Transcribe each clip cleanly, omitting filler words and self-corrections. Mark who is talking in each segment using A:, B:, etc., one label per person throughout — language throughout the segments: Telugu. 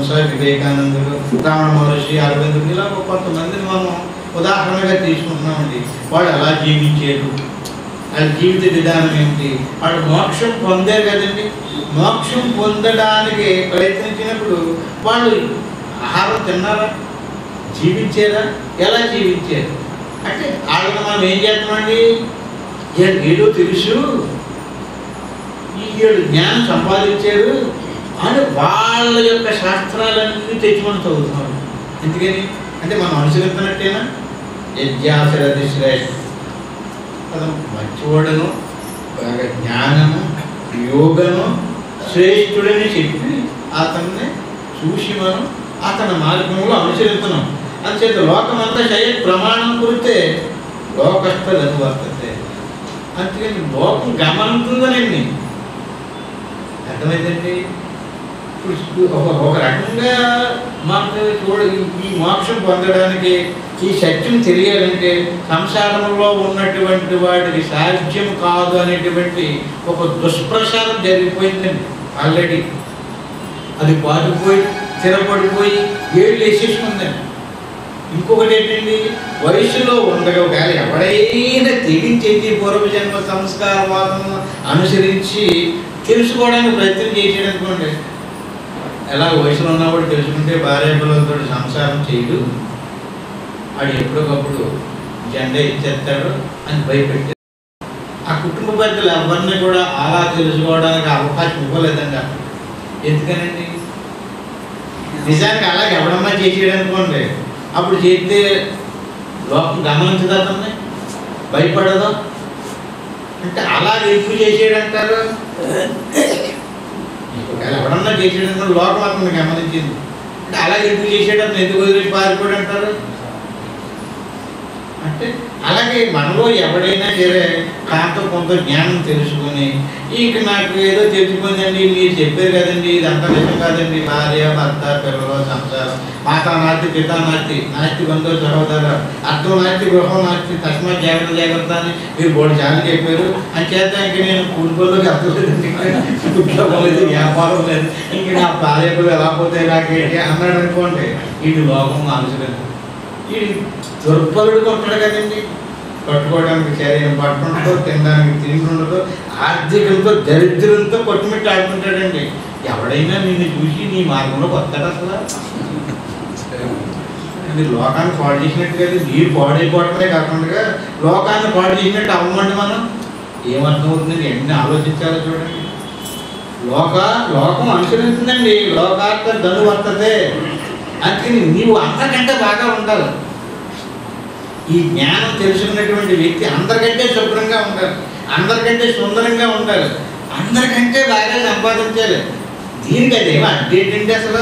A: పరమహంస, వివేకానందులు, రమణ మహర్షి, అరవిందులు, ఇలా కొంతమందిని మనం ఉదాహరణగా తీసుకుంటున్నామండి. వాళ్ళు ఎలా జీవించారు, వాళ్ళ జీవిత విధానం ఏమిటి, వాళ్ళు మోక్షం పొందారు కదండి. మోక్షం పొందడానికి ప్రయత్నించినప్పుడు వాళ్ళు ఆహారం తిన్నారా, జీవించారా, ఎలా జీవించారు అంటే వాళ్ళని మనం ఏం చేస్తామండి, ఏదో తెలుసు, ఈ జ్ఞానం సంపాదించారు అని వాళ్ళ యొక్క శాస్త్రాలన్నీ తెచ్చుకొని చదువుతున్నాం. ఎందుకని అంటే మనం అనుసరిస్తున్నట్టేనా? యజ్ఞాసరది శ్రేష్ఠ కదా, మంచివాడను, బాగా జ్ఞానము, యోగము శ్రేష్ఠుడని చెప్పి అతన్ని చూసి మనం అతని మార్గంలో అనుసరిస్తున్నాం. అంచేత లోకమంతా శయ ప్రమాణం కురితే లోకస్థలు అనువర్తతే. అందుకని లోకం గమనింటుందనండి, అర్థమైందండి. ఇప్పుడు ఒక రకంగా మాకు ఈ మోక్షం పొందడానికి, ఈ సత్యం తెలియాలంటే సంసారంలో ఉన్నటువంటి వాటికి సాధ్యం కాదు అనేటువంటి ఒక దుష్ప్రచారం జరిగిపోయిందండి ఆల్రెడీ. అది పాటుపోయి స్థిరపడిపోయి ఏళ్ళు వేసేసుకుందండి. ఇంకొకటి ఏంటండి, వయసులో ఉండగా ఒకవేళ ఎవడైనా తెగించేది పూర్వజన్మ సంస్కారవాదం అనుసరించి తెలుసుకోవడానికి ప్రయత్నం చేసేది అనుకోండి, ఎలా వయసులో ఉన్నప్పుడు తెలుసుకుంటే భార్య పిల్లలతో సంసారం చేయడు, వాడు ఎప్పటికప్పుడు జెండా ఇచ్చేస్తాడు అని భయపెట్టారు. ఆ కుటుంబ పెద్దలు ఎవరిని కూడా అలా తెలుసుకోవడానికి అవకాశం ఇవ్వలేదండి. ఎందుకనండి, నిజానికి అలాగే ఎవడన్నా చేసేయడం అనుకోండి, అప్పుడు చేస్తే లోకం గమనించదు, అతన్ని భయపడదు. అంటే అలాగే ఎప్పుడు చేసేయడంటారు, ఒకవేళ ఎవడన్నా చేసేయడం లోకం అతన్ని గమనించింది అంటే అలాగే ఎప్పుడు చేసేయడం ఎందుకు వదిలేసి పారిపోయాడు అంటారు. అంటే అలాగే మనలో ఎవడైనా సరే కాంతో కొంత జ్ఞానం తెలుసుకొని, ఇక నాకు ఏదో తెలుసుకుందండి, మీరు చెప్పారు కదండి, ఇదంతా నిజం కాదండి, భార్య భర్త పిల్లలు సంసారం, మాతా నాస్తి పితా నాస్తి, నాస్తి బంధువు సహోదర, అర్థం నాస్తి గృహం నాస్తి, తస్మాత్ జాగ్రత్త జాగ్రత్త అని మీరు బోర్డు చాలా చెప్పారు. అని చేత ఇంక నేను కూలిపోలోకి అర్థలేదండి, ఉద్యోగం లేదు, వ్యాపారం లేదు, ఇంక నా భార్య పిల్లలు ఎలా పోతే నాకేంటి అన్నాడు అనుకోండి, ఇది లోకం అనుసరించదు. ఈ దుర్బలుడు కొట్టాడు కదండి, కట్టుకోవడానికి శరీరం పట్టుండదు, తినడానికి తిండి ఉండదు, ఆర్థికంతో దరిద్రంతో కొట్టుమిట్టు ఆడుకుంటాడండి. ఎవడైనా నిన్ను చూసి నీ మార్గంలో వస్తాడు అసలు. మీరు లోకాన్ని పాడు చేసినట్టు కదా, మీరు పాడైపోవడమే కాకుండా లోకాన్ని పాడు చేసినట్టు అవ్వమండి. మనం ఏమర్థం అవుతుంది, ఎన్ని ఆలోచించాలో చూడండి. లోకం అనుసరిస్తుందండి, లోకార్థ ధను వర్తతే. అందుకని నీవు అందరికంటే బాగా ఉండాలి. ఈ జ్ఞానం తెలుసుకున్నటువంటి వ్యక్తి అందరికంటే శుభ్రంగా ఉండాలి, అందరికంటే సుందరంగా ఉండాలి, అందరికంటే బాగా సంపాదించాలి. దీనికి అదేమో అడ్డేంటంటే అసలు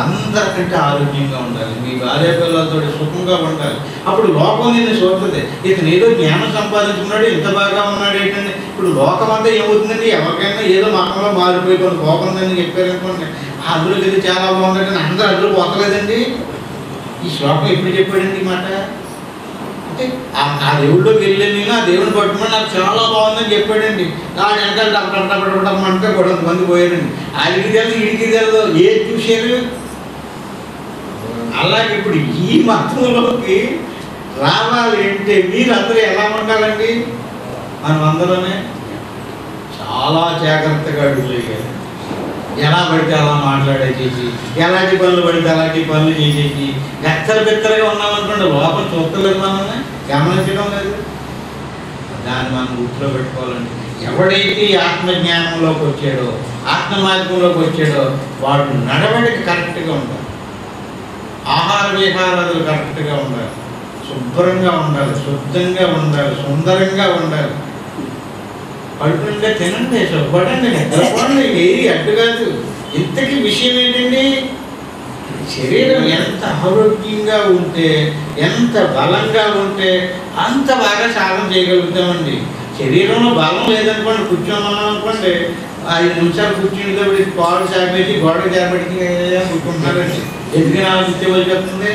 A: అందరికంటే ఆరోగ్యంగా ఉండాలి, మీ భార్య పిల్లలతో సుఖంగా ఉండాలి. అప్పుడు లోకం నిన్ను చూస్తుంది, ఇతను ఏదో జ్ఞానం సంపాదించుకున్నాడు, ఇంత బాగా ఉన్నాడు ఏంటంటే. ఇప్పుడు లోకం అంతా ఏమవుతుందండి, ఎవరికైనా ఏదో మతంలో మారిపోయి కొన్ని పోకుందని చెప్పారనుకోండి, అందులోకి ఇది చాలా బాగుందంటే అందరూ అందులో పోతలేదండి. ఈ శ్లోకం ఎప్పుడు చెప్పాడండి ఈ మాట అంటే, ఆ దేవుళ్ళలోకి వెళ్ళి నేను ఆ దేవుడిని పట్టుకుని నాకు చాలా బాగుందని చెప్పాడండి. నా వెనకాల డబ్బమంటే కూడా కొంతమంది పోయారండి, ఆడికి తెలుసు ఈడికి తెలుసు, ఏది చూశారు. అలాగే ఇప్పుడు ఈ మతంలోకి రావాలి అంటే మీరందరూ ఎలా ఉండాలండి, మనం అందరూనే చాలా జాగ్రత్తగా అడుగులేయాలి. ఎలా పడితే అలా మాట్లాడేసేసి, ఎలాంటి పనులు పడితే అలాంటి పనులు చేసేసి బెత్తరగా ఉన్నామనుకోండి, లోపల చూస్తలేదు, మనల్ని గమనించడం లేదు. దాన్ని మనం గుర్తులో పెట్టుకోవాలండి. ఎవడైతే ఆత్మజ్ఞానంలోకి వచ్చాడో, ఆత్మ మార్గంలోకి వచ్చాడో వాడు నడవడికి కరెక్ట్గా ఉండాలి, ఆహార విహారాలు కరెక్ట్గా ఉండాలి, శుభ్రంగా ఉండాలి, శుద్ధంగా ఉండాలి, సుందరంగా ఉండాలి. కడుపుంటే తినండి, శుభ్రండి, నిద్రపోండి, ఏది అడ్డు కాదు. ఇంతకీ విషయం ఏంటండి, శరీరం ఎంత ఆరోగ్యంగా ఉంటే, ఎంత బలంగా ఉంటే అంత బాగా సాధన చేయగలుగుతామండి. శరీరంలో బలం లేదనుకోండి, కూర్చోమన్నాం అనుకోండి, 5 నిమిషాలు కూర్చుని పాలు చాపేసి గోడకు చేపట్టి కూర్చుంటున్నారండి. ఎందుకని ఆలోచించవలసి చెప్తుంది,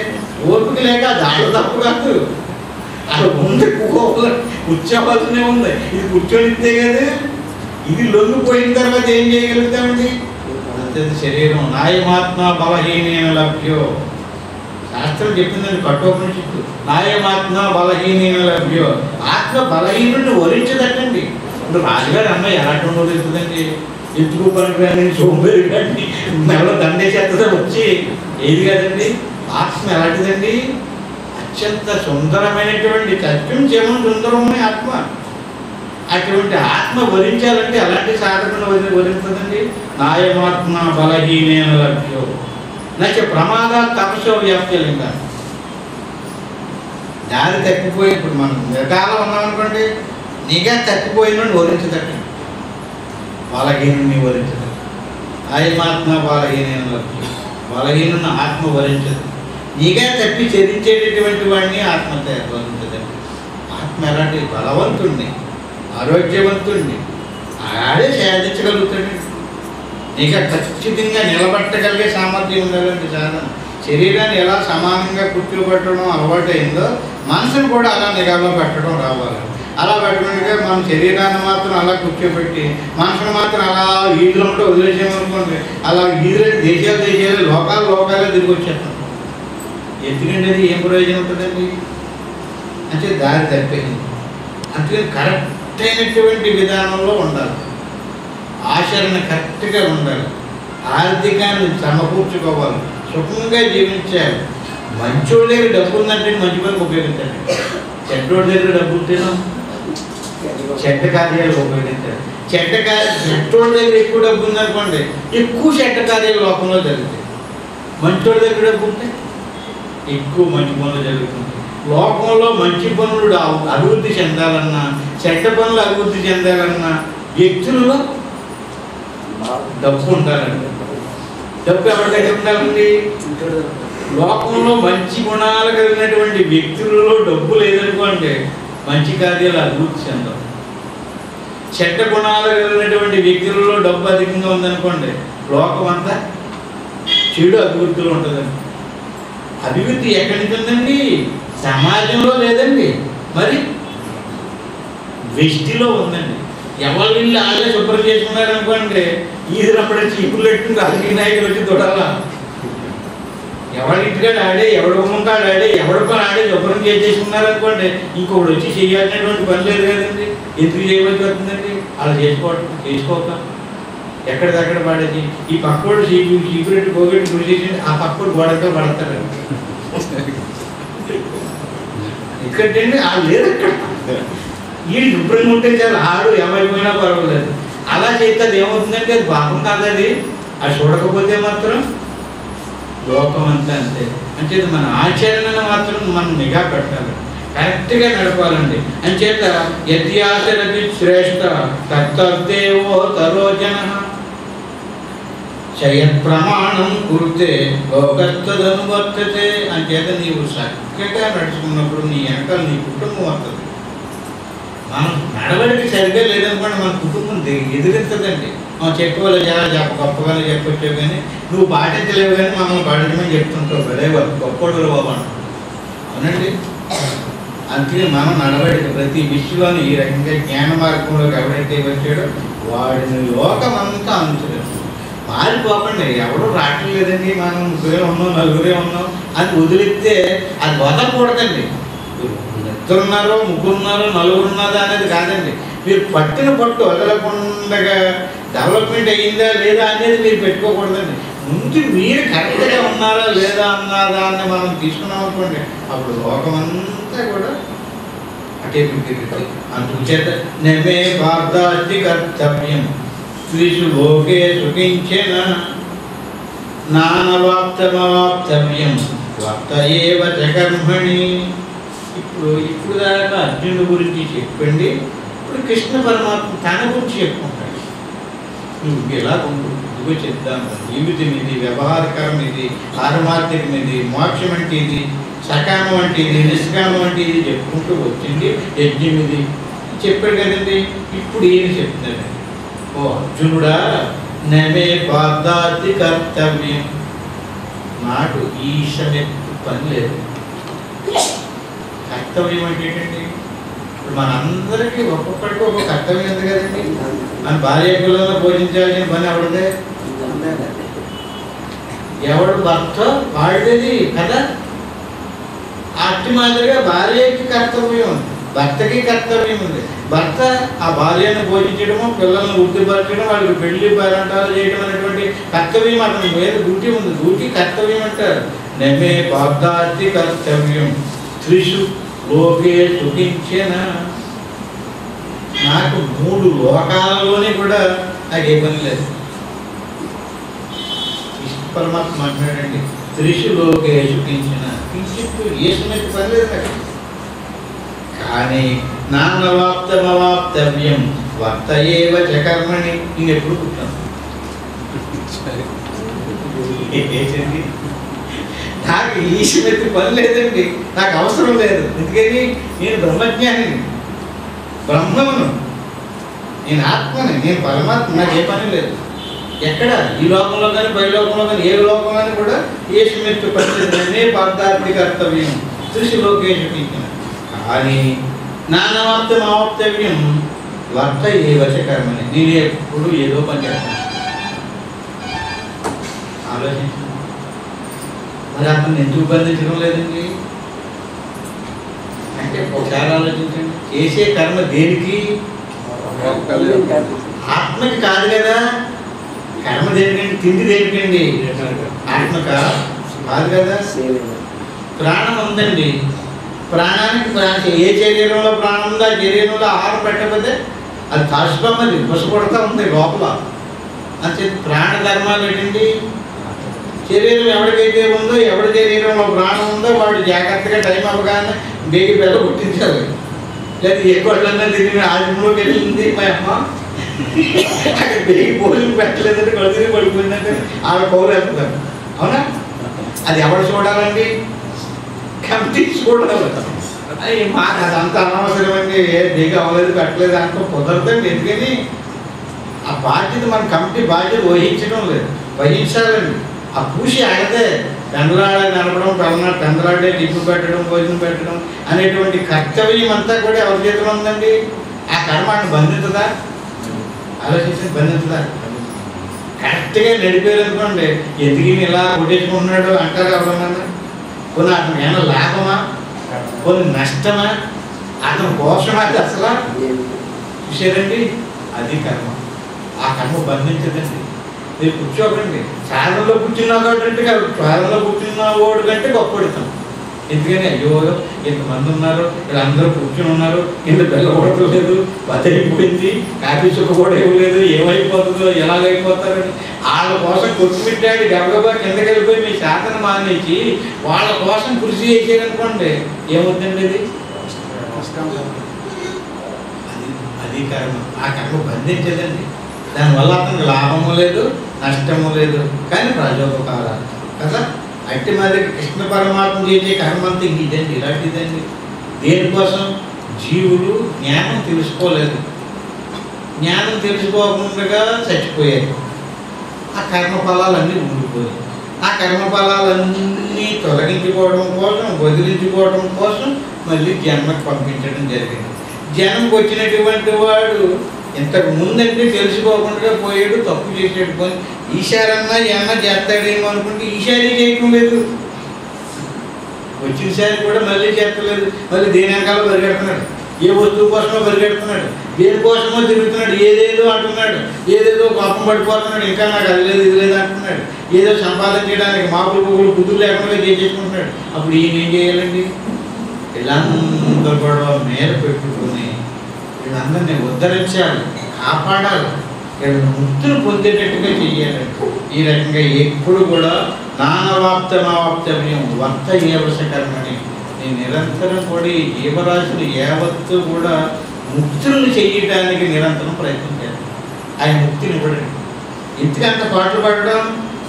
A: ఓపిక లేక దాని తప్పు కాదు, అక్కడ ఉంది కూర్చోవలసినే ఉంది. ఇది కూర్చొనిస్తే కదా, ఇది లొంగిపోయిన తర్వాత ఏం చేయగలుగుతామండి, అంతే అంతది శరీరం నాయమాత్మ బలహీనేన లభ్యో. శాస్త్రం చెప్పిందండి కఠోపనిషత్తు, నాయమాత్మ బలహీనేన లభ్యో. ఆత్మ బలహీనుడిని వరించదటండి. ఇప్పుడు రాజుగారి అమ్మాయి ఎలాంటి వరించదండి? ఎందుకు పనికి కానీ సోంబేరి కానీ నెలలో దండేసేస్తుందో వచ్చి ఏది కదండి. ఆత్మ ఎలాంటిదండి? అత్యంత సుందరమైనటువంటి సత్యం జీవనం సుందరమైన ఆత్మ. అటువంటి ఆత్మ వరించాలంటే అలాంటి సాధనను వరించదండి. నాయమాత్మ బలహీనేన లభ్యో నచ్చ ప్రమాద తపస్సు వ్యాప్తిలింగ. దారి తప్పిపోయి ఇప్పుడు మనం నిఘాలో ఉన్నామనుకోండి, నిఘా తప్పిపోయిన వరించదండి, బలహీనుని వరించదు. నాయమాత్మ బలహీనేన లభ్యో, బలహీనుని ఆత్మ వరించదు. నిఘా తప్పి చరించేటటువంటి వాడిని ఆత్మ వరించదండి. ఆత్మ ఎలాంటి బలవంతుణ్ణి, ఆరోగ్యవంతుణ్ణి ఆడే సాధించగలుగుతాడు. ఇక ఖచ్చితంగా నిలబట్టగలిగే సామర్థ్యం ఉండాలండి సాధన. శరీరాన్ని ఎలా సమానంగా కూర్చోబెట్టడం అలవాటైందో మనసును కూడా అలా నిఘాలో పెట్టడం రావాలి. అలా పెట్టుకుంటే మనం శరీరాన్ని మాత్రం అలా కూర్చోబెట్టి మనసును మాత్రం అలా ఈదులో ఉంటే వదిలేసామనుకోండి, అలా ఈదులే దేశాలు లోకాలే తిరిగి వచ్చేస్తాం. ఎందుకంటే అది ఏం ప్రయోజనం ఉంటుందండి? అంటే దారి తప్పింది. అందుకని కరెక్ట్ అయినటువంటి విధానంలో ఉండాలి, ఆచరణ కరెక్ట్గా ఉండాలి, ఆర్థికాన్ని సమకూర్చుకోవాలి, సుఖంగా జీవించాలి. మంచోడి దగ్గర డబ్బు ఉందంటే మంచి పనికి ఉపయోగించాలి. చెడ్డోడి దగ్గర డబ్బు ఉంటేనో చెడ్డ కార్యాలకు ఉపయోగించాలి. చెడ్డోడి దగ్గర ఎక్కువ డబ్బు ఉందనుకోండి, ఎక్కువ చెడ్డ కార్యాలు లోకంలో జరుగుతాయి. మంచోడి దగ్గర డబ్బు ఉంటే ఎక్కువ మంచి పనులు జరుగుతుంది. లోకంలో మంచి పనులు అభివృద్ధి చెందాలన్నా, చెడ్డ పనులు అభివృద్ధి చెందాలన్నా వ్యక్తులలో డబ్బు ఉండాలండి. డబ్బు ఎవరి దగ్గర ఉండాలండి? లోకంలో మంచి గుణాలు కలిగినటువంటి వ్యక్తులలో డబ్బు లేదనుకోండి, మంచి కార్యాలు అభివృద్ధి చెందవు. చెడ్డ గుణాలు కలిగినటువంటి వ్యక్తులలో డబ్బు అధికంగా ఉందనుకోండి, లోకం అంతా చెడు అభివృద్ధిలో ఉంటుందండి. అభివృద్ధి ఎక్కడి నుంచి ఉందండి? సమాజంలో లేదండి, మరి వ్యక్తిలో ఉందండి. ఎవరి ఇల్లు వాళ్ళే శుభ్రం చేసుకున్నారు అనుకోండి, ఈదినప్పుడు చీపులు పెట్టుకుని రాజకీయ నాయకులు వచ్చి తొడాల. ఎవరింటికాడు ఆడే, ఎవడి గుమ్మంకాడు ఆడే, ఎవడి పని ఆడే శుభ్రం చేసేసుకున్నారు అనుకోండి, ఇంకొకటి వచ్చి చేయాల్సినటువంటి పని లేదు కదండి. ఎందుకు చేయవలసి వస్తుందండి? అలా చేసుకోక ఎక్కడిదక్కడ పడేది. ఈ పక్కోడు సీక్రెట్ పోగొట్టి గురి చేసి ఆ పక్కోడు గోడతో పడతారు. ఎందుకంటే వాళ్ళు లేదు అక్కడ. వీడు శుభ్రంగా ఉంటే చాలు, ఆడు ఏమైపోయినా పర్వాలేదు. అలా చేస్తే అది ఏమవుతుందంటే అది పాపం కాదది. అది చూడకపోతే మాత్రం లోకం అంతా అంతే. అంటే మన ఆచరణను మాత్రం మనం నిఘా పెట్టాలి, కరెక్ట్గా నడపాలండి. అంచేత యద్యాచరతి శ్రేష్ఠ తత్తేవో తరోజన చయత్ ప్రమాణం కుర్తే లోకస్తదనువర్తతే. అంచేత నీవు చక్కగా నడుచుకున్నప్పుడు నీ వెనకాల నీ కుటుంబం వస్తుంది. మనం నడవడికి సరిగ్గా లేదనుకోండి, మన కుటుంబం ఎదురెత్తదండి. మనం చెప్పవాలి చాలా గొప్పగానే చెప్పొచ్చావు, కానీ నువ్వు పాటించలేవు, కానీ మమ్మల్ని పాటించమని చెప్తుంటావు. భలే గొప్పడు బాబు అంటారు. అవునండి. అందుకే మనం నడవడికి ప్రతి విషయంలోని ఈ రకంగా జ్ఞాన మార్గంలోకి ఎవరైతే వచ్చాడో వాడిని లోకమంతా అనుసరిస్తుంది. మారిపోకండి, ఎవరు రావట్లేదండి, మనం ముగ్గురే ఉన్నాం, నలుగురే ఉన్నాం అని వదిలిస్తే అది వదలకూడదండి. ఇద్దరున్నారో, ముగ్గురున్నారో, నలుగురున్నదా అనేది కాదండి. మీరు పట్టిన పట్టు వదలకుండా డెవలప్మెంట్ అయ్యిందా లేదా అనేది మీరు పెట్టుకోకూడదండి. ముందు మీరు కరెక్ట్గా ఉన్నారా లేదా అన్నదా అని మనం తీసుకున్నాం అనుకోండి, అప్పుడు లోకమంతా కూడా అటే తిరుగుతుంది. అందుచేత నమే వార్తాస్తి కర్తవ్యం స్త్రీషు లోకే సుఖించిన నానవాప్తమవాప్తవ్యం వర్త ఏవ చ కర్మణి. ఇప్పుడు దాకా అర్జునుడి గురించి చెప్పండి, ఇప్పుడు కృష్ణ పరమాత్మ తన గురించి చెప్పుకుంటాడు. నువ్వు ఎలా ఉండు, ఇదిగో చెప్తాను, జీవితం ఇది, వ్యవహారకరం ఇది, పారమార్థికం ఇది, మోక్షం అంటే ఇది, సకామం అంటే ఇది, నిష్కామం అంటే ఇది చెప్పుకుంటూ వచ్చింది. యజ్ఞం ఇది చెప్పాడు కదండి. ఇప్పుడు ఏమి చెప్తున్నాడు? ఓ అర్జునుడా, నమే బాధాతి కర్తవ్యం, నాకు ఈశమెత్తు పని లేదు. కర్తవ్యం అంటే ఏంటండి? ఇప్పుడు మనందరికీ ఒక్కొక్కడికి ఒక్కొక్క కర్తవ్యం ఉంది కదండి. మన భార్య పిల్లలను పోషించాల్సిన పని ఎవరిదే? ఎవడు భర్త వాడిది కదా. అట్టి మాదిరిగా భార్యకి కర్తవ్యం ఉంది, భర్తకి కర్తవ్యం ఉంది. భర్త ఆ భార్యను పోషించడము, పిల్లల్ని వృద్ధిపరచడం, వాళ్ళకి పెళ్లి పేరంటాలు చేయడం అనేటువంటి కర్తవ్యం అతని మీద డ్యూటీ ఉంది. డ్యూటీ కర్తవ్యం అంటారు. నమే బాధ్యాతి కర్తవ్యం త్రిషు లోకే సుఖించిన. నాకు 3 లోకాలలోనే కూడా నాకు ఏ పని లేదు. పరమాత్మ అంటున్నాడండి, త్రిషు లోకే సుఖించిన. కించిత్తు ఏసునైతే పని లేదు నాకు. కానీ నాన్నవాప్తమవాప్తవ్యం వర్త ఏవ చ కర్మణి. నేను ఎప్పుడు పుట్టాను నాకు ఈశ్వరెత్తి పని లేదండి, నాకు అవసరం లేదు. ఎందుకని నేను బ్రహ్మజ్ఞానిని, బ్రహ్మమును, నేను ఆత్మని, నేను పరమాత్మ. నాకు ఏ పని లేదు. ఎక్కడ ఈ లోకంలో కానీ పై లోకంలో కానీ ఏ లోకంలో కూడా ఈశ్వరెత్తి పని లేదనే పార్థార్థి కర్తవ్యం త్రిశులోకే చూపించిన. కానీ నానవాప్తం అవాప్తవ్యం వర్త ఏవచ కర్మని. నేను ఎప్పుడు ఏదో పని చేస్తాను. ఆలోచించు, మరి అతను ఎందుకు బంధించడం లేదండి అంటే ఒకసారి ఆలోచించండి. చేసే కర్మ దేనికి? ఆత్మకి కాదు కదా. కర్మ దేనికండి? తిండి దేనికండి? ఆత్మక కాదు కదా. ప్రాణం ఉందండి, ప్రాణానికి ఏ శరీరంలో ప్రాణం ఉందో ఆ శరీరంలో ఆహారం పెట్టకపోతే అది తాసుకమ్మది బుసపడుతూ ఉంది లోపల. అంటే ప్రాణ ధర్మాలు ఏంటండి? శరీరం ఎవరికైతే ఉందో, ఎవరి శరీరంలో ప్రాణం ఉందో వాడు జాగ్రత్తగా టైం అవ్వగానే బేగి బెల్ల పుట్టించాలి. లేదా ఏ కొళ్ళన్నా తిరిగి ఆశ్రమంలోకి వెళ్ళింది మా అమ్మ, అక్కడ బేగి భోజనం పెట్టలేదంటే కొడు తిరిగి పడిపోయిందంటే ఆవిడ పౌరు వెళ్తున్నారు. అవునా? అది ఎవరు చూడాలండి? కమిటీ చూడాలి. అది మాకు అదంతా అనవసరం అండి, ఏ బేగి అవ్వలేదు పెట్టలేదు అంటూ కుదరదండి. ఎందుకని ఆ బాధ్యత మన కమిటీ బాధ్యత వహించడం లేదు, వహించాలండి. ఆ పూసి ఆడితే పెందలాడే నడపడం, పెందలాడే టిప్పు పెట్టడం, భోజనం పెట్టడం అనేటువంటి కర్తవ్యం అంతా కూడా ఎవరి చేతిలో ఉందండి? ఆ కర్మాన్ని బంధించదా? ఆలోచించి బంధించదా? కరెక్ట్గా నడిపేయాలనుకోండి, ఎందుకు ఇలా కొట్టేసుకుంటున్నాడు అంటారు ఎవరన్నా? కొన్ని అతను ఏమైనా లాభమా, కొన్ని నష్టమా, అతని కోసమా? అది అసలు చూసారండి, అది కర్మ. ఆ కర్మ బంధించదండి. మీరు కూర్చోకండి, సాధనలో కూర్చున్నా కాబట్టి కాదు, సాధనలో కూర్చున్న వాడు కంటే గొప్ప పెడతాం. ఎందుకని అయ్యో ఇంతమంది ఉన్నారు, వీళ్ళందరూ కూర్చుని ఉన్నారు, ఇంత బెల్ల కొడతలేదు, బతైపోయింది, కాఫీ చుక్క కూడా ఇవ్వలేదు, ఏమైపోతుందో ఎలాగైపోతారని వాళ్ళ కోసం కొట్టుమిట్టాడు గబగబా కిందకి వెళ్ళిపోయి మీ సాధన మానేసి వాళ్ళ కోసం కృషి చేసేదనుకోండి, ఏమవుతుందండి? అది కర్మ. ఆ కర్మ బంధించదండి. దానివల్ల అతనికి లాభము లేదు, నష్టము లేదు, కానీ ప్రజోపకారాలు కదా. అట్టి మరి కృష్ణ పరమాత్మ చేసే కర్మ అంతా ఇదండి, ఇలాంటిదండి. దేనికోసం? జీవులు జ్ఞానం తెలుసుకోలేదు, జ్ఞానం తెలుసుకోకుండా చచ్చిపోయారు. ఆ కర్మ ఫలాలన్నీ ఉండిపోయాయి. ఆ కర్మ ఫలాలన్నీ తొలగించుకోవడం కోసం, వదిలించుకోవడం కోసం మళ్ళీ జన్మకు పంపించడం జరిగింది. జన్మకు వచ్చినటువంటి వాడు ఇంతకు ముందంటే తెలుసుకోకుండా పోయాడు, తప్పు చేసాడు. పోయి ఈసారన్నా ఏమన్నా చేస్తాడేమో అనుకుంటే ఈసారి చేయటం లేదు, వచ్చినసారి కూడా మళ్ళీ చేస్తలేదు. మళ్ళీ దేని వెనకాల పరిగెడుతున్నాడు, ఏ వస్తువు కోసమో పరిగెడుతున్నాడు, దేనికోసమో తిరుగుతున్నాడు, ఏదేదో అంటున్నాడు, ఏదేదో కోపం పడిపోతున్నాడు, ఇంకా నాకు అది లేదు ఇది లేదు అంటున్నాడు, ఏదో సంపాదన చేయడానికి మాపులు పువ్వులు బుద్ధులు లేకుండా చేసేసుకుంటున్నాడు. అప్పుడు ఈయన ఏం చేయాలండి? వీళ్ళందరూ కూడా మేర పెట్టుకుని వీళ్ళందరినీ ఉద్ధరించాలి, కాపాడాలి, వీళ్ళని ముక్తులు పొందేటట్టుగా చెయ్యాలండి. ఈ రకంగా ఎప్పుడు కూడా నానవాప్తమావాప్తవ్యం వర్త ఏవశకర్మని. నేను నిరంతరం కూడా ఈ జీవరాశులు యావత్తు కూడా ముక్తులను చేయడానికి నిరంతరం ప్రయత్నం చేయాలి. ఆయన ముక్తిని ఇవ్వడండి. ఎందుకంత పాటలు పాడడం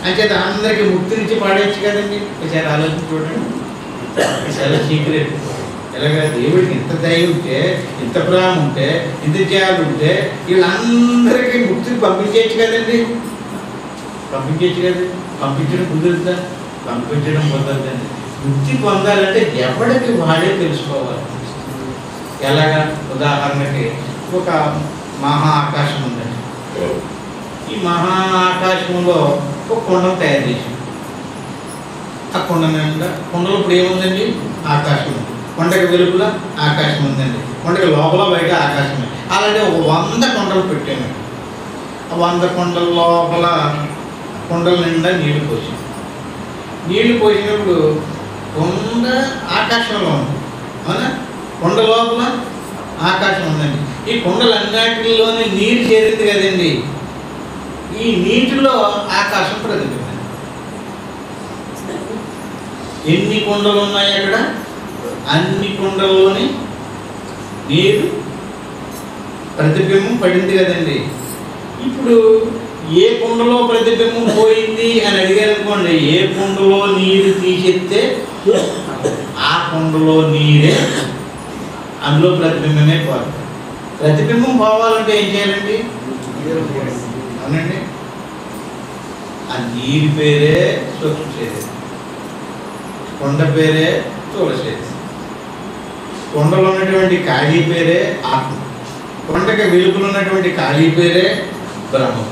A: అంటే అందరికీ ముక్తినిచ్చి పాడేయచ్చు కదండి. ఒకసారి ఆలోచన చూడండి, చాలా సీక్రెట్. ఇలాగా దేవుడికి ఇంత దయ ఉంటే, ఇంత ప్రేమ ఉంటే, ఇంత త్యాగం ఉంటే వీళ్ళందరికీ ముక్తిని పంపించేయచ్చు కదండి. పంపించేయచ్చు కదండి. పంపించడం కుదురుతుందా? పంపించడం కుదరదండి. ముక్తి పొందాలంటే ఎవరికి వాడే తెలుసుకోవాలి. ఎలాగా? ఉదాహరణకి ఒక మహా ఆకాశం ఉందండి. ఈ మహా ఆకాశంలో ఒక కొండను తయారు చేసాం. ఆ కొండ నిండా కొండలో ఇప్పుడు ఏముందండి? ఆకాశం ఉంది. కొండకి వెలుగుల ఆకాశం ఉందండి. కొండకి లోపల బయట ఆకాశం ఉంది. అలాంటి ఒక 100 కొండలు పెట్టాము. ఆ 100 కొండల లోపల కొండల నిండా నీళ్లు పోసాం. నీళ్లు పోసినప్పుడు కొండ ఆకాశంలో ఉంది. అవునా? కొండ లోపల ఆకాశం ఉందండి. ఈ కొండలన్నిటిలోనే నీరు చేరింది కదండి. ఈ నీటిలో ఆకాశం ప్రతిబింబం. ఎన్ని కొండలు ఉన్నాయి అక్కడ? అన్ని కొండల్లోని నీరు ప్రతిబింబం పడింది కదండి. ఇప్పుడు ఏ కుండలో ప్రతిబింబం పోయింది అని అడిగారు అనుకోండి, ఏ కుండలో నీరు తీసేస్తే ఆ కుండలో నీరే అందులో ప్రతిబింబమే పోదు. ప్రతిబింబం పోవాలంటే ఏం చేయాలండి? అవునండి. ఆ నీరు పేరే సూక్ష్మ శరీరం, కొండ పేరే స్థూల శరీరం, కొండలో ఉన్నటువంటి ఖాళీ పేరే ఆత్మ, కొండకి వెలుగులు ఉన్నటువంటి ఖాళీ పేరే బ్రహ్మం.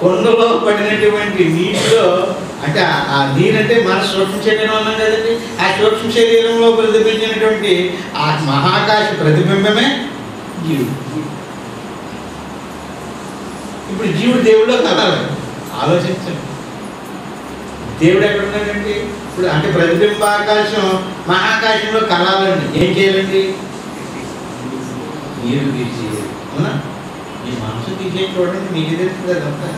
A: కొండలో పడినటువంటి నీటిలో అంటే ఆ నీరంటే మన సూక్ష్మ శరీరం అన్నాం కదండి. ఆ సూక్ష్మ శరీరంలో ప్రతిబింబించినటువంటి ఆ మహాకాశ ప్రతిబింబమే జీవుడు. ఇప్పుడు జీవుడు దేవుడిలో కదాలి. ఆలోచించండి, దేవుడు ఎక్కడ ఉన్నాడండి? ఇప్పుడు అంటే ప్రతిబింబాకాశం మహాకాశంలో కలాలండి. ఏం చేయాలండి? నీరు తీసేయాలి. అవునా? ఈ మనసు తీసే చూడండి, మీకు తెలుస్తుంది అదంతా.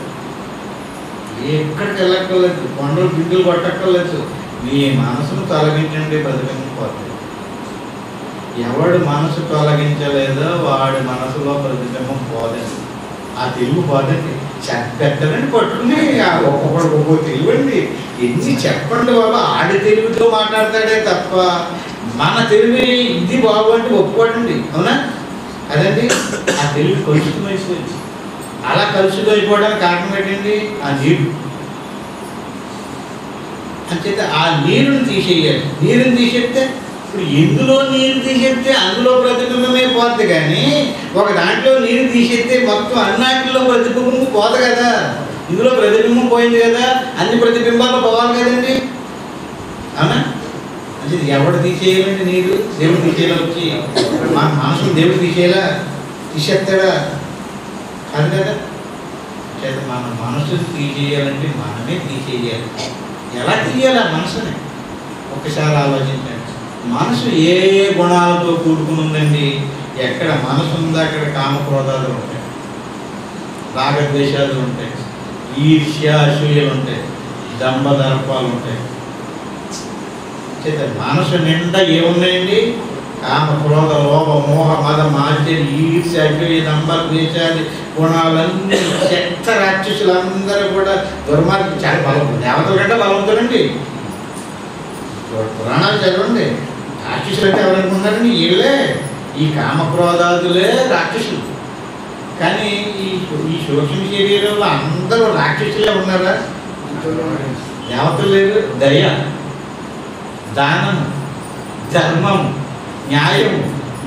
A: ఎక్కడికి వెళ్ళక్కర్లేదు, కొండలు బిందులు కొట్టక్కర్లేదు. మీ మనసును తొలగించండి, ప్రతిబింబం పోతుంది. ఎవడు మనసు తొలగించలేదో వాడి మనసులో ప్రతిబింబం పోదండి. ఆ తెలుగు పోదండి. పెద్దలని పట్టుకుని ఒక్కొక్కడికి ఒక్కొక్క తెలుగు అండి. ఎన్ని చెప్పండి బాబా, ఆడి తెలుగుతో మాట్లాడతాడే తప్ప మన తెలుగు ఇది బాబు అంటే ఒప్పుకోడండి. అవునా? అదండి, ఆ తెలుగు కలుషితమైపోయింది. అలా కలుషితమైపోవడానికి కారణం ఏంటండి? ఆ నీరు. అంచేత ఆ నీరుని తీసేయాలి. నీరుని తీసేస్తే ఇప్పుడు ఎందులో నీరు తీసేస్తే అందులో ప్రతిబింబమే పోద్ది. కానీ ఒక దాంట్లో నీరు తీసేస్తే మొత్తం అన్నిటిలో ప్రతిబింబం పోదు కదా. ఇందులో ప్రతిబింబం పోయింది కదా, అన్ని ప్రతిబింబాలు పోవాలి కదండి. అవునా? అంటే ఎవడు తీసేయాలండి నీరు? దేవుడు తీసేలా వచ్చి మన మనసును దేవుడు తీసేలా తీసేస్తాడా? కాదు కదా. చేత మన మనసును తీసేయాలంటే మనమే తీసేయాలి. ఎలా తీయాలి ఆ మనసుని? ఒకసారి ఆలోచించండి. మనసు ఏ ఏ గుణాలతో కూడుకుని ఉందండి? ఎక్కడ మనసు ఉందో అక్కడ కామక్రోధాలు ఉంటాయి, రాగద్వేషాలు ఉంటాయి, ఈర్ష్య అసూయలు ఉంటాయి, దంభదర్పాలు ఉంటాయి. చేత మనసు నిండా ఏమున్నాయండి? కామ క్రోధ లోభ మోహ మద మాత్యం ఈర్ష్య అసూయ దంభ ద్వేషాది గుణాలన్నీ చెత్త రాక్షసులందరూ కూడా దుర్మార్గం. చాలా బలం, దేవతల కంటే బలవంతులండి. పురాణాలు చదవండి. రాక్షసులు అంటే ఎవరనుకున్నారండి? వీళ్ళే, ఈ కామక్రోధాదులే రాక్షసులు. కానీ ఈ సూక్ష్మ శరీరంలో అందరూ రాక్షసులే ఉన్నారా? దేవతలు లేరు. దయ, దానము, ధర్మము, న్యాయము,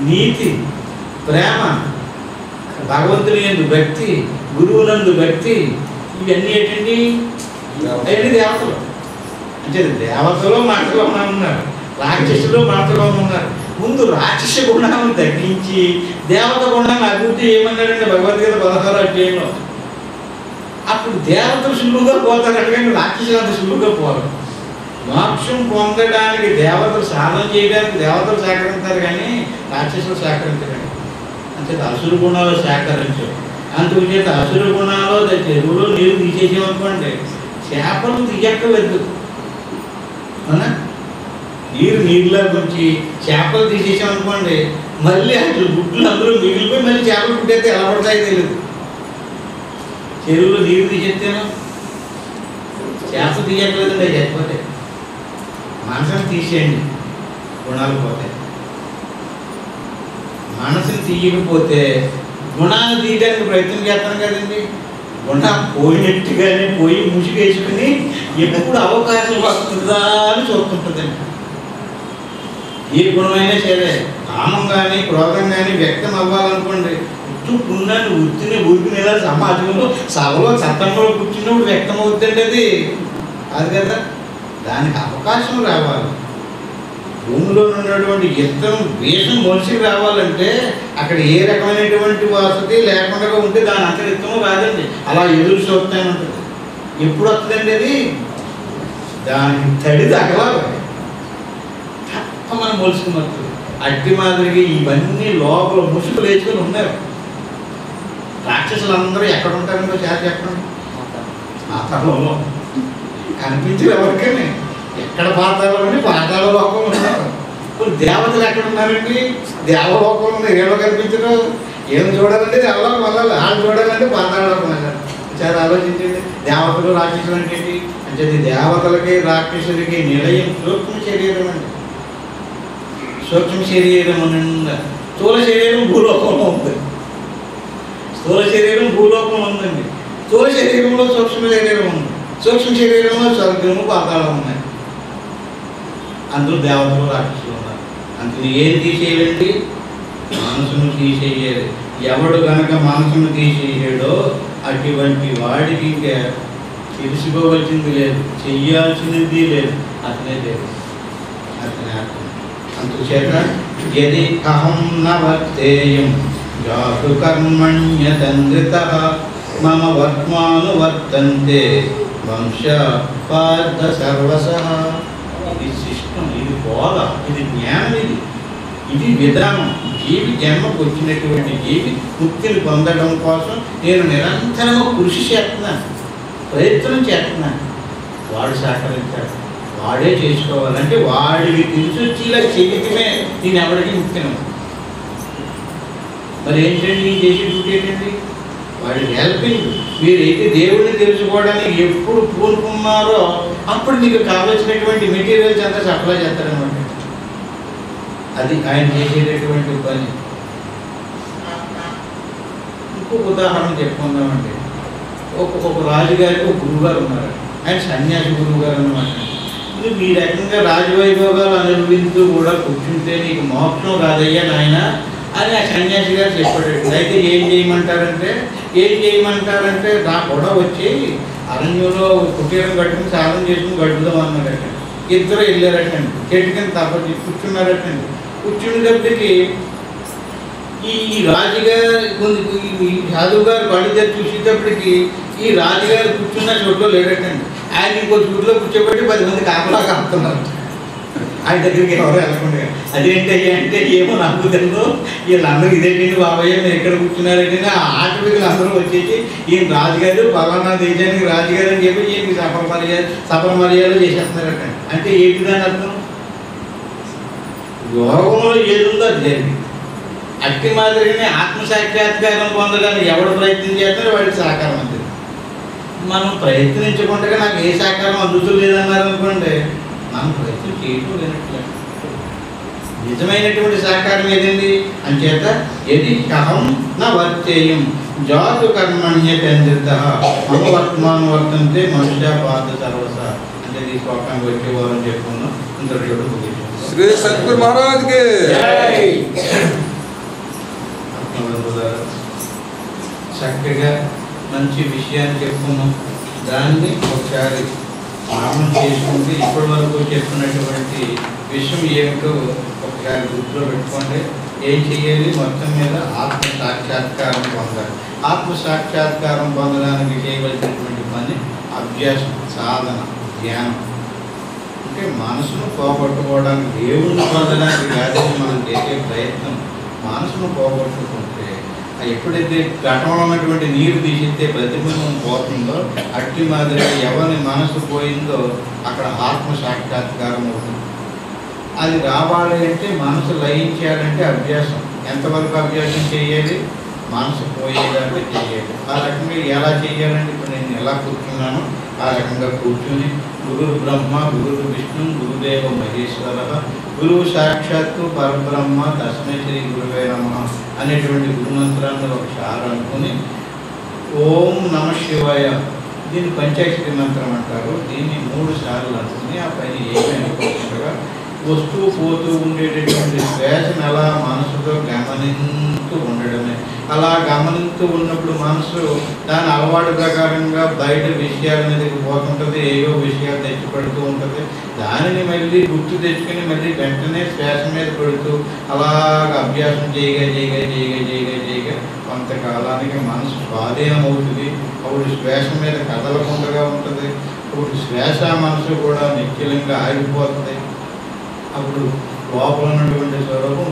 A: నీతి, ప్రేమ, భగవంతుని యందు భక్తి, గురువునందు భక్తి, ఇవన్నీ ఏంటండి? అవన్నీ దేవతలు. అంటే దేవతలు మనసులో ఉన్నారు, రాక్షసులు మనసులో ఉన్నారు. ముందు రాక్షస గుణాలను తగ్గించి దేవత గుణాన్ని అభివృద్ధి చేయమన్నాడంటే భగవద్గీత 16వ అధ్యాయంలో. అప్పుడు దేవతలు సులువుగా పోతారట, కానీ రాక్షసులు అంత సులువుగా పోరు. మోక్షం పొందడానికి దేవతలు సాధన చేయడానికి దేవతలు సహకరిస్తారు, కానీ రాక్షసులు సహకరించడానికి. అంటే అసురు గుణాలు సహకరించవు. అందుచేత అసురు గుణాలు చెరువులో నీరు తీసేసామనుకోండి, చేపలు తీయక్కర్లేదు. అవునా? నీరులో గురించి చేపలు తీసేసామనుకోండి, మళ్ళీ అసలు గుడ్లు అందరూ మిగిలిపోయి మళ్ళీ చేపలు పుట్టేస్తే ఎలా పడతాయో తెలియదు. చెరువులో నీరు తీసేస్తేనో చేప తీయట్లేదండి. అది చచ్చిపోతే మనసుని తీసేయండి, గుణాలు పోతాయి. మనసుని తీయకపోతే గుణాలు తీయడానికి ప్రయత్నం చేస్తాను కదండి. గుణం పోయినట్టుగానే పోయి ముసుగేసుకుని ఎప్పుడు అవకాశం వస్తుందా అని చూస్తుంటుందండి. ఏ గుణమైనా సరే, కామం కానీ క్రోధం కానీ వ్యక్తం అవ్వాలనుకోండి, పుణ్యాన్ని ఉత్తిని ఊరికినేలా సమాజంలో సభలో చట్టంలో కూర్చున్నప్పుడు వ్యక్తం అవుతుందండి. అది కాదు కదా. దానికి అవకాశం రావాలి. భూమిలో ఉన్నటువంటి ఇత్తనం వేషం మొలిసి రావాలంటే అక్కడ ఏ రకమైనటువంటి వసతి లేకుండా ఉంటే దాని అంత ఇత్తనం రాదండి. అలా ఎదురు చూస్తానే ఉంటుంది. ఎప్పుడు వస్తుందండి అది? దానికి తడి తగలాలి, తప్ప మనం మొలుసుకుని వస్తుంది. అట్టి మాదిరిగా ఇవన్నీ లోపల ముసుగు లేచుకొని ఉన్నారు. రాక్షసులందరూ ఎక్కడ ఉంటారంటే ఒకసారి చెప్పండి. పాతాళంలో కనిపించరు ఎవరికైనా. ఎక్కడ పాతాళం అంటే పాతాళ లోకంలో ఉన్నారు. ఇప్పుడు దేవతలు ఎక్కడ ఉన్నారండి? దేవలోకంలో ఉన్నారు. ఏమో కనిపించరు. ఏం చూడాలంటే దేవలోకం వెళ్ళాలి. వాళ్ళు చూడాలంటే పాతాళ లోకం వెళ్ళాలి. ఒకసారి ఆలోచించండి. దేవతలు రాక్షసులు అంటే ఏంటి అంటే దేవతలకి రాక్షసులకి నిలయం సూక్ష్మ శరీరం అండి. సూక్ష్మ శరీరం నిండా స్థూల శరీరం భూలోకంలో ఉంది. స్థూల శరీరం భూలోకంలో ఉందండి. స్థూల శరీరంలో సూక్ష్మ శరీరం ఉంది. సూక్ష్మ శరీరంలో స్వర్గము పాతాళం ఉన్నాయి. అందులో దేవతలు రాక్షసులు ఉన్నారు. అందులో ఏం తీసేయాలండి? మనసును తీసేయాలి. ఎవడు కనుక మనసును తీసేయడో అటువంటి వాడికి ఇంకా తెలుసుకోవలసింది లేదు, చెయ్యాల్సినది లేదు. అతనే లేదు, అతనే ఆత్మ. అందుచేత యది అహం న వర్తేయం జాతు కర్మణ్యతంద్రితః మమ వర్త్మాను వర్తంతే వంశ పార్థ సర్వసః. ఇది సిస్టం, ఇది బోధ, ఇది జ్ఞానం, ఇది విధానం. జీవి జన్మకు వచ్చినటువంటి జీవి ముక్తిని పొందడం కోసం నేను నిరంతరము కృషి చేస్తున్నాను, ప్రయత్నం చేస్తున్నాను. వాడు సహకరించాడు, వాడే చేసుకోవాలంటే వాడికి తెలిసొచ్చేలా చేయటమే. నేను ఎవరికి ముఖ్యం. మరి ఏంటండి నేను చేసే డ్యూటీ ఏంటండి? వాడికి హెల్పింగ్. మీరైతే దేవుడిని తెలుసుకోవడానికి ఎప్పుడు పూనుకున్నారో అప్పుడు మీకు కావలసినటువంటి మెటీరియల్స్ అంతా సప్లై చేస్తారనమాట. అది ఆయన చేసేటటువంటి పని. ఇంకొక ఉదాహరణ చెప్పుకుందామండి. ఒక రాజుగారికి ఒక గురువుగారు ఉన్నారు. ఆయన సన్యాసి గురువు గారు అన్నమాట. నువ్వు ఈ రకంగా రాజవైభోగాలు అనుభవిస్తూ కూడా కూర్చుంటే నీకు మోక్షం రాదయ్యా నాయన అని ఆ సన్యాసి గారు చెప్పాడు. అయితే ఏం చేయమంటారంటే నా కూడా వచ్చి అరణ్యంలో కుటీరం కట్టుకుని సాధన చేసుకుని గడుపుదాం అన్నారట. ఇద్దరు వెళ్ళారటండి. చెట్టు కింద తప్ప కూర్చున్నారటండి. కూర్చునేటప్పటికి ఈ రాజుగారు ఈ సాధువు గారు కళ్ళు తెరిచి చూసేటప్పటికి ఈ రాజుగారు కూర్చున్న చోట్లో లేడటండి. ఆయన ఇంకో చోట్లో కూర్చోబెట్టి 10 మంది కాపలా కాపుతున్నారు. ఆయన దగ్గరికి ఎవరు వెళ్ళకుండా. అదేంటయ్యా అంటే ఏమో నాకు తెలుసు, వీళ్ళందరూ ఇదేంటండి బాబయ్య మీరు ఎక్కడ కూర్చున్నారంటే ఆ ఆటవికులు అందరూ వచ్చేసి ఈయన రాజుగారు పలానా దేశానికి రాజుగారు అని చెప్పి ఈయనకి సఫల మర్యాదలు చేసేస్తున్నారట. అంటే ఏంటి దాని అర్థం? యోగంలో ఏది ఉందో అది జరిగింది. అట్టి మాదిరిగానే ఆత్మసాక్షాత్కారం పొందడానికి ఎవడు ప్రయత్నం చేస్తారో వాడికి సహకారం అంది. మనం ప్రయత్నించకుండా నాకు ఏ సహకారం అందుతలేదన్నారు అనుకోండి, మనం ప్రయత్నం చేయటం లేనట్లే. నిజమైనటువంటి సహకారం ఏదండి? అంచేత యది అహం న వర్తేయం జాతు కర్మణ్యతంద్రితః మమ వర్త్మాను వర్తంతే మనుష్య పార్థ సర్వసః. అంటే ఈ శ్లోకానికి వచ్చేవారని చెప్పుకున్నాం. ఇంతటితో ముగించాం.
B: శ్రీ సద్గురు మహారాజ్ కి
A: చక్కగా మంచి విషయాన్ని చెప్పుకున్నాం. దాన్ని ఒకసారి ఆమం చేసుకుంటే ఇప్పటి వరకు చెప్పుకున్నటువంటి విషయం ఏమిటో ఒకసారి గుర్తులో పెట్టుకోండి. ఏం చేయాలి? మొత్తం మీద ఆత్మ సాక్షాత్కారం పొందాలి. ఆత్మ సాక్షాత్కారం పొందడానికి చేయవలసినటువంటి పని అభ్యాసం, సాధన, ధ్యానం. అంటే మనసును పోగొట్టుకోవడానికి, దేవుణ్ణి పొందడానికి కాదని మనం చేసే ప్రయత్నం. మనసును పోగొట్టుకుంటే ఎప్పుడైతే ఘటంలో ఉన్నటువంటి నీరు తీసిస్తే ప్రతిబింబం పోతుందో అట్టి మాదిరిగా ఎవరి మనసు పోయిందో అక్కడ ఆత్మ సాక్షాత్కారం అవుతుంది. అది రావాలి అంటే మనసు లయించాలంటే అభ్యాసం. ఎంతవరకు అభ్యాసం చేయాలి? మనసు పోయేదాకా చేయాలి. ఆ రకంగా ఎలా చేయాలంటే ఇప్పుడు నేను ఎలా కూర్చున్నానో ఆ రకంగా కూర్చుని గురువు బ్రహ్మ, గురువు విష్ణు, గురుదేవ మహేశ్వర, గురువు సాక్షాత్తు పరబ్రహ్మ తస్మై శ్రీ గురువే నమః అనేటువంటి గురుమంత్రాన్ని ఒకసారి అనుకుని ఓం నమ శివాయ, దీన్ని పంచాక్షరి మంత్రం అంటారు. దీన్ని 3 సార్లు అనుకుని ఆ పైన ఏమీ అనుకోకుండా వస్తూ పోతూ ఉండేటటువంటి శ్వాసను అలా మనసుతో గమనిస్తూ ఉండడమే. అలా గమనిస్తూ ఉన్నప్పుడు మనసు దాని అలవాటు ప్రకారంగా బయట విషయాల మీదకి పోతుంటుంది, ఏవో విషయాలు తెచ్చిపెడుతూ ఉంటుంది. దానిని మళ్ళీ గుర్తు తెచ్చుకొని మళ్ళీ వెంటనే శ్వాస మీద పెడుతూ అలాగ అభ్యాసం చేయగా కొంతకాలానికి మనసు స్వాధీనం అవుతుంది. అప్పుడు శ్వాస మీద కదలకుండా ఉంటుంది. అప్పుడు శ్వాస మనసు కూడా నిశ్చలంగా ఆగిపోతుంది. అప్పుడు లోపల ఉన్నటువంటి స్వరూపం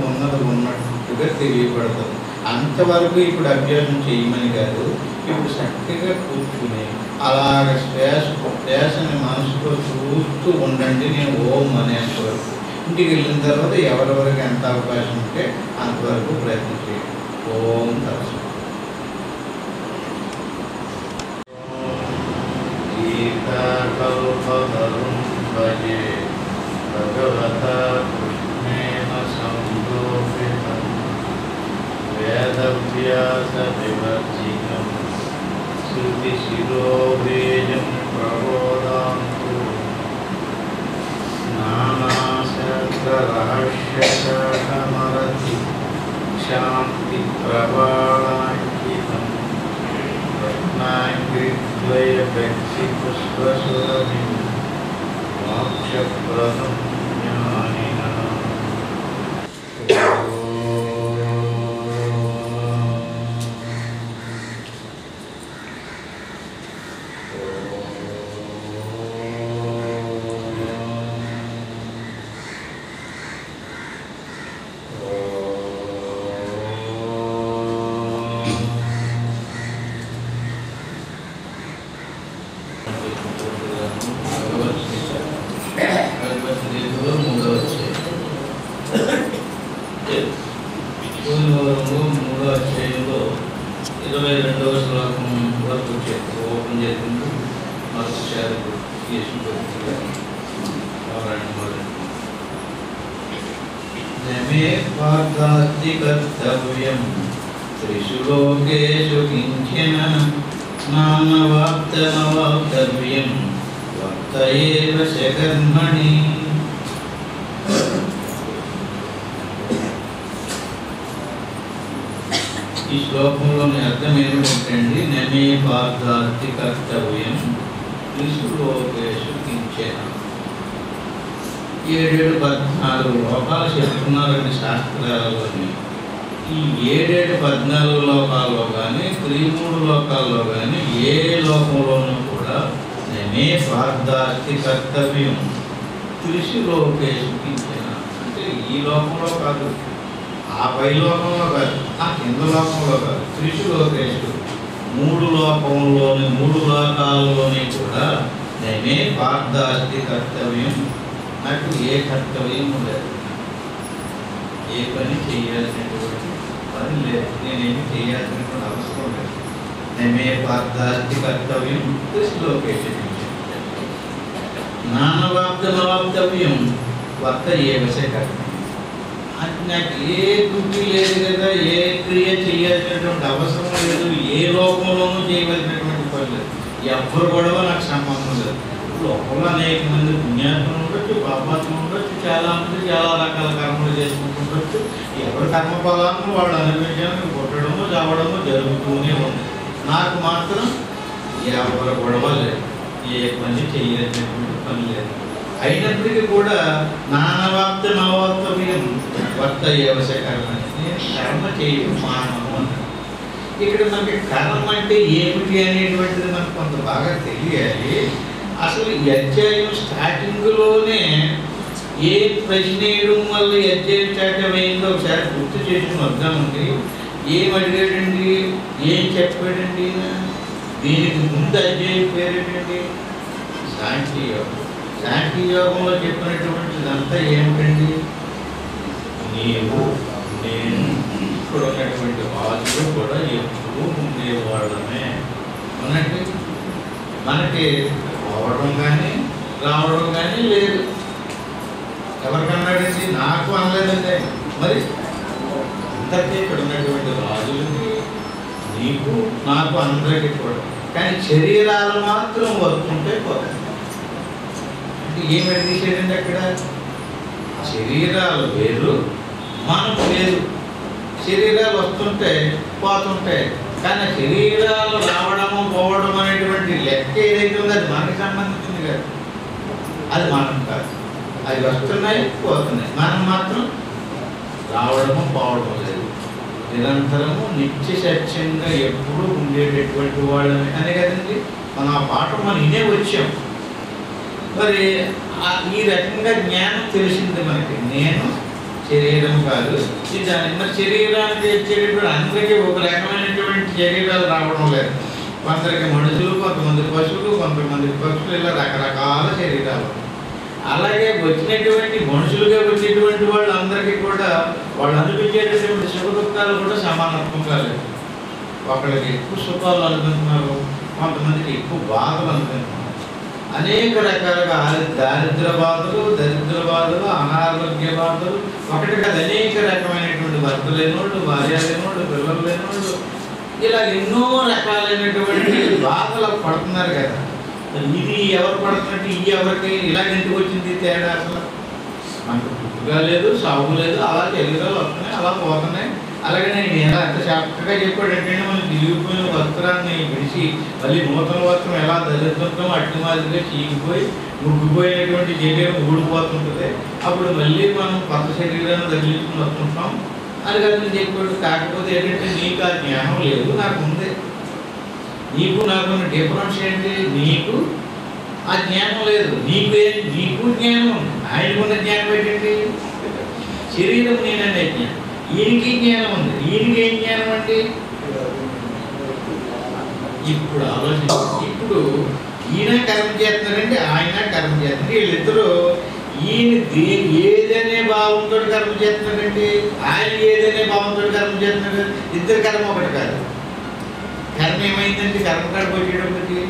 A: ఉన్నట్టుగా తెలియబడుతుంది. అంతవరకు ఇప్పుడు అభ్యాసం చేయమని కాదు, ఇప్పుడు చక్కగా కూర్చుని అలాగ శ్వాసని మనసుతో చూస్తూ ఉండండి. నేను ఓం అనేంతవరకు. ఇంటికి వెళ్ళిన తర్వాత ఎవరెవరికి ఎంత అవకాశం ఉంటే అంతవరకు ప్రయత్నం చేయండి. ఓం తరచు భగవతా కృష్ణేన సందోషితం వేదవ్యాస వివర్జితం శృతి శిరోవేజం ప్రబోధాంతు నానాశస్త్రరహస్యశాఖమరతి శాంతి ప్రవాళాంకితం రత్నాంగిద్వయ వ్యక్తి పుష్పసురమి మోక్షప్రదం జ్ఞానినః. మూడో అధ్యాయంలో 22వ శ్లోకం వరకు ఓపెన్ చేసింది. మరొకసారి నమే పార్థాస్తి కర్తవ్యం త్రిషు లోకేషు కించన నానవాప్తమవాప్తవ్యం వర్త ఏవ శకర్మణి. ఈ శ్లోకంలోని అర్థం ఏమిటంటే అండి, నమే పార్థాస్తి కర్తవ్యం త్రిషు లోకేషు కించన. 7-14 లోకాలు చెప్తున్నారండి శాస్త్రాలలోని. ఈ 7-14 లోకాల్లో కానీ 3 లోకాల్లో కానీ ఏ లోకంలోనూ కూడా నమే పార్థాస్తి కర్తవ్యం త్రిషు లోకేషు కించన అంటే ఈ లోకంలో కాదు, ఆ పై లోకంలో కాదు, ఆ కింద లోకంలో కాదు, త్రిషు లోకేషు 3 లోకంలోని 3 లోకాల్లోని కూడా నమే పార్థాస్తి కర్తవ్యం నాకు ఏ కర్తవ్యం లేదు, ఏ పని చేయాల్సినటువంటి పని లేదు, నేనేమి చేయాల్సినటువంటి అవసరం లేదు. నమే పార్థాస్తి కర్తవ్యం త్రిషు లోకేషు నానవాప్తమవాప్తవ్యం వర్త ఏవ శకర్మణి. అంటే నాకు ఏ డ్యూటీ లేదు కదా, ఏ క్రియ చేయాల్సినటువంటి అవసరం లేదు, ఏ లోకంలోనూ చేయవలసినటువంటి పని లేదు. ఎవ్వరు గొడవ నాకు సంబంధం లేదు. లోకంలో అనేక మంది పుణ్యాత్మలు ఉండొచ్చు, పాపాత్మలు ఉండొచ్చు, చాలా మంది చాలా రకాల కర్మలు చేసుకుంటుండొచ్చు. ఎవరి కర్మఫలాలను వాళ్ళు అనుభవించడానికి కొట్టడము చావడము జరుగుతూనే ఉంది. నాకు మాత్రం ఎవరి గొడవ లేదు, ఏ పని చేయాల్సినటువంటి పని లేదు. అయినప్పటికీ కూడా నానవాప్తమవాప్తవ్యం వర్త ఏవ శకర్మణి. నేను కర్మ చేయడం మానము అన్నాడు. ఇక్కడ మనకి కర్మ అంటే ఏమిటి అనేటువంటిది మనకు కొంత బాగా తెలియాలి. అసలు ఈ అధ్యాయం స్టార్టింగ్లోనే ఏ ప్రశ్న వేయడం వల్ల ఈ అధ్యాయం స్టార్ట్ అయిందో ఒకసారి గుర్తు చేసుకుని వద్దామండి. ఏం అడిగాడండి, ఏం చెప్పాడండి? దీనికి ముందు అధ్యాయం పేరేటండి శాంతి యోగం. శాంతి యోగంలో చెప్పినటువంటిదంతా ఏమిటండి, నీవు నేను ఇక్కడ ఉన్నటువంటి వాళ్ళు కూడా ఎప్పుడూ ఉండేవాళ్ళమే అన్నట్టు. మనకి పోవడం కానీ రావడం కానీ లేదు. ఎవరికన్నాడండి? నాకు అనలేదండి. మరి అందరికీ ఇక్కడ ఉన్నటువంటి రాజులకి, నీకు నాకు అందరికీ కూడా. కానీ శరీరాలు మాత్రం వస్తుంటే పోతాయి. అంటే ఏమి అడిగేసాడండి అక్కడ? శరీరాలు వేరు, మనం వేరు. శరీరాలు వస్తుంటే పోతుంటాయి. కానీ శరీరాలు రావడము పోవడం అనేటువంటి లెక్క ఏదైతే ఉందో అది మనకి సంబంధించింది కాదు, అది మనం కాదు. అవి వస్తున్నాయి పోతున్నాయి, మనం మాత్రం రావడము పోవడం లేదు. నిరంతరము నిత్య సత్యంగా ఎప్పుడూ ఉండేటటువంటి వాళ్ళని అనే కదండి మనం ఆ పాఠం మనం ఇనే వచ్చాం. మరి ఈ రకంగా జ్ఞానం తెలిసింది మనకి. నేను శరీరం కాదు ఇది దాని. మరి శరీరానికి తెచ్చేటటువంటి అందరికీ ఒక రకమైనటువంటి శరీరాలు రావడం లేదు. కొందరికి మనుషులు, కొంతమంది పశువులు, కొంతమంది పక్షులు, ఇలా రకరకాల శరీరాలు. అలాగే వచ్చినటువంటి మనుషులుగా వచ్చేటువంటి వాళ్ళందరికీ కూడా వాళ్ళు అనిపించేటటువంటి సుఖ దుఃఖాలు కూడా సమానత్వం కాలేదు. ఒకళ్ళకి ఎక్కువ సుఖాలు అనుకుంటున్నారు, కొంతమందికి ఎక్కువ బాధలు అనుకుంటున్నారు. అనేక రకాలుగా దారిద్ర బాధలు, దరిద్ర బాధలు, అనారోగ్య బాధలు, ఒకటి కాదు అనేక రకమైనటువంటి భర్త లేనోళ్ళు, భార్య లేనోళ్ళు, పిల్లలు లేనోళ్ళు, ఇలా ఎన్నో రకాలైనటువంటి బాధలు పడుతున్నారు కదా. ఇది ఎవరు పడుతున్నట్టు ఇది ఎవరికి ఇలాగ ఎందుకు వచ్చింది తేడా? అసలు మనకు పుట్టుగా లేదు, సాగు లేదు, అలా శరీరాలు వస్తున్నాయి, అలా పోతున్నాయి. అలాగే నేను ఎలా ఎంత చక్కగా చెప్పాడు ఏంటంటే మనం తిరిగిపోయిన వస్త్రాన్ని విడిచి మళ్ళీ నూతన వస్త్రం ఎలా ధరిస్తుంటాం అట్టి మాదిరిగా చీకిపోయి ముగ్గిపోయినటువంటి శరీరం ఊడిపోతుంటుంది. అప్పుడు మళ్ళీ మనం కొత్త శరీరాన్ని తగిలించుకుని వస్తుంటాం అని కదా చెప్పాడు. కాకపోతే ఏంటంటే నీకు ఆ జ్ఞానం లేదు, నాకు ఉంది. నీకు నాకున్న డిఫరెన్స్ ఏంటి? నీకు ఆ జ్ఞానం లేదు, నీకు జ్ఞానం ఉంది. ఆయనకున్న జ్ఞానం ఏంటండి? శరీరం నేననే జ్ఞానం. ఈయనకి జ్ఞానం ఉంది, ఈయనకి ఏం జ్ఞానం అంటే ఇప్పుడు ఆలోచించి ఇప్పుడు ఈయన కర్మ చేస్తున్నారంటే ఆయన కర్మ చేస్తున్నారు. వీళ్ళిద్దరూ ఈయన ఏదనే భావంతో కర్మ చేస్తున్నారంటే ఆయన ఏదనే భావంతో కర్మ చేస్తున్నారు. ఇద్దరు కర్మ ఒకటి కాదు. కర్మ ఏమైందంటే కర్మకాడికి వచ్చేటప్పటికి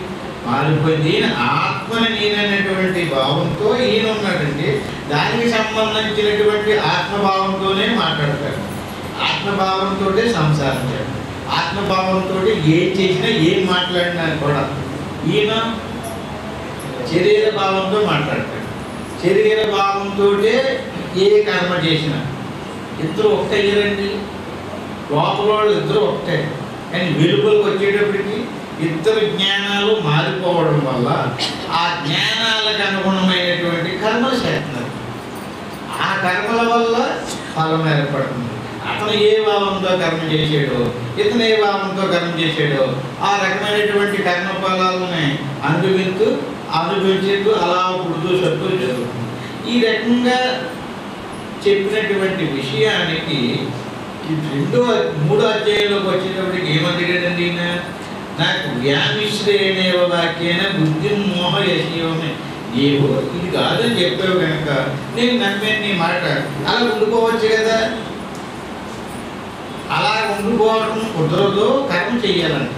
A: మారిపోయింది. ఈయన ఆత్మని నేననేటువంటి భావంతో ఈయన ఉన్నాడంటే దానికి సంబంధించినటువంటి ఆత్మభావంతోనే మాట్లాడతాడు, ఆత్మభావంతో సంసారం చేస్తాడు, ఆత్మభావంతో ఏం చేసినా ఏం మాట్లాడినా కూడా ఈయన శరీర భావంతో మాట్లాడతాడు. శరీర భావంతో ఏ కర్మ చేసినా ఇద్దరు ఒకటే అయ్యారండి. లోపల వాళ్ళు ఇద్దరు ఒకటే, కానీ వెలుగులకు వచ్చేటప్పటికి ఇద్దరు జ్ఞానాలు మారిపోవడం వల్ల ఆ జ్ఞానాలకు అనుగుణమైనటువంటి కర్మలు చేస్తున్నారు. ఆ కర్మల వల్ల ఫలం ఏర్పడుతుంది. అతను ఏ భావంతో కర్మ చేసాడో, ఇతను ఏ భావంతో కర్మ చేసాడో ఆ రకమైనటువంటి కర్మ ఫలాలని అనుభవించేట్టు అలా పుడుతూ సత్తూ జరుగుతుంది. ఈ రకంగా చెప్పినటువంటి విషయానికి మూడో అధ్యాయంలోకి వచ్చేటప్పటికి ఏమడిగాడండి ఈయన? నాకు వ్యామిశ్రేణేవ వాక్యేన బుద్ధి మోహయశీవమే. నీవు ఇది కాదని చెప్పావు కనుక నేను నమ్మాను నీ మాట. అలా ఉండిపోవచ్చు కదా. అలా ఉండిపోవడం కుదరదు. కర్మ చెయ్యాలంట,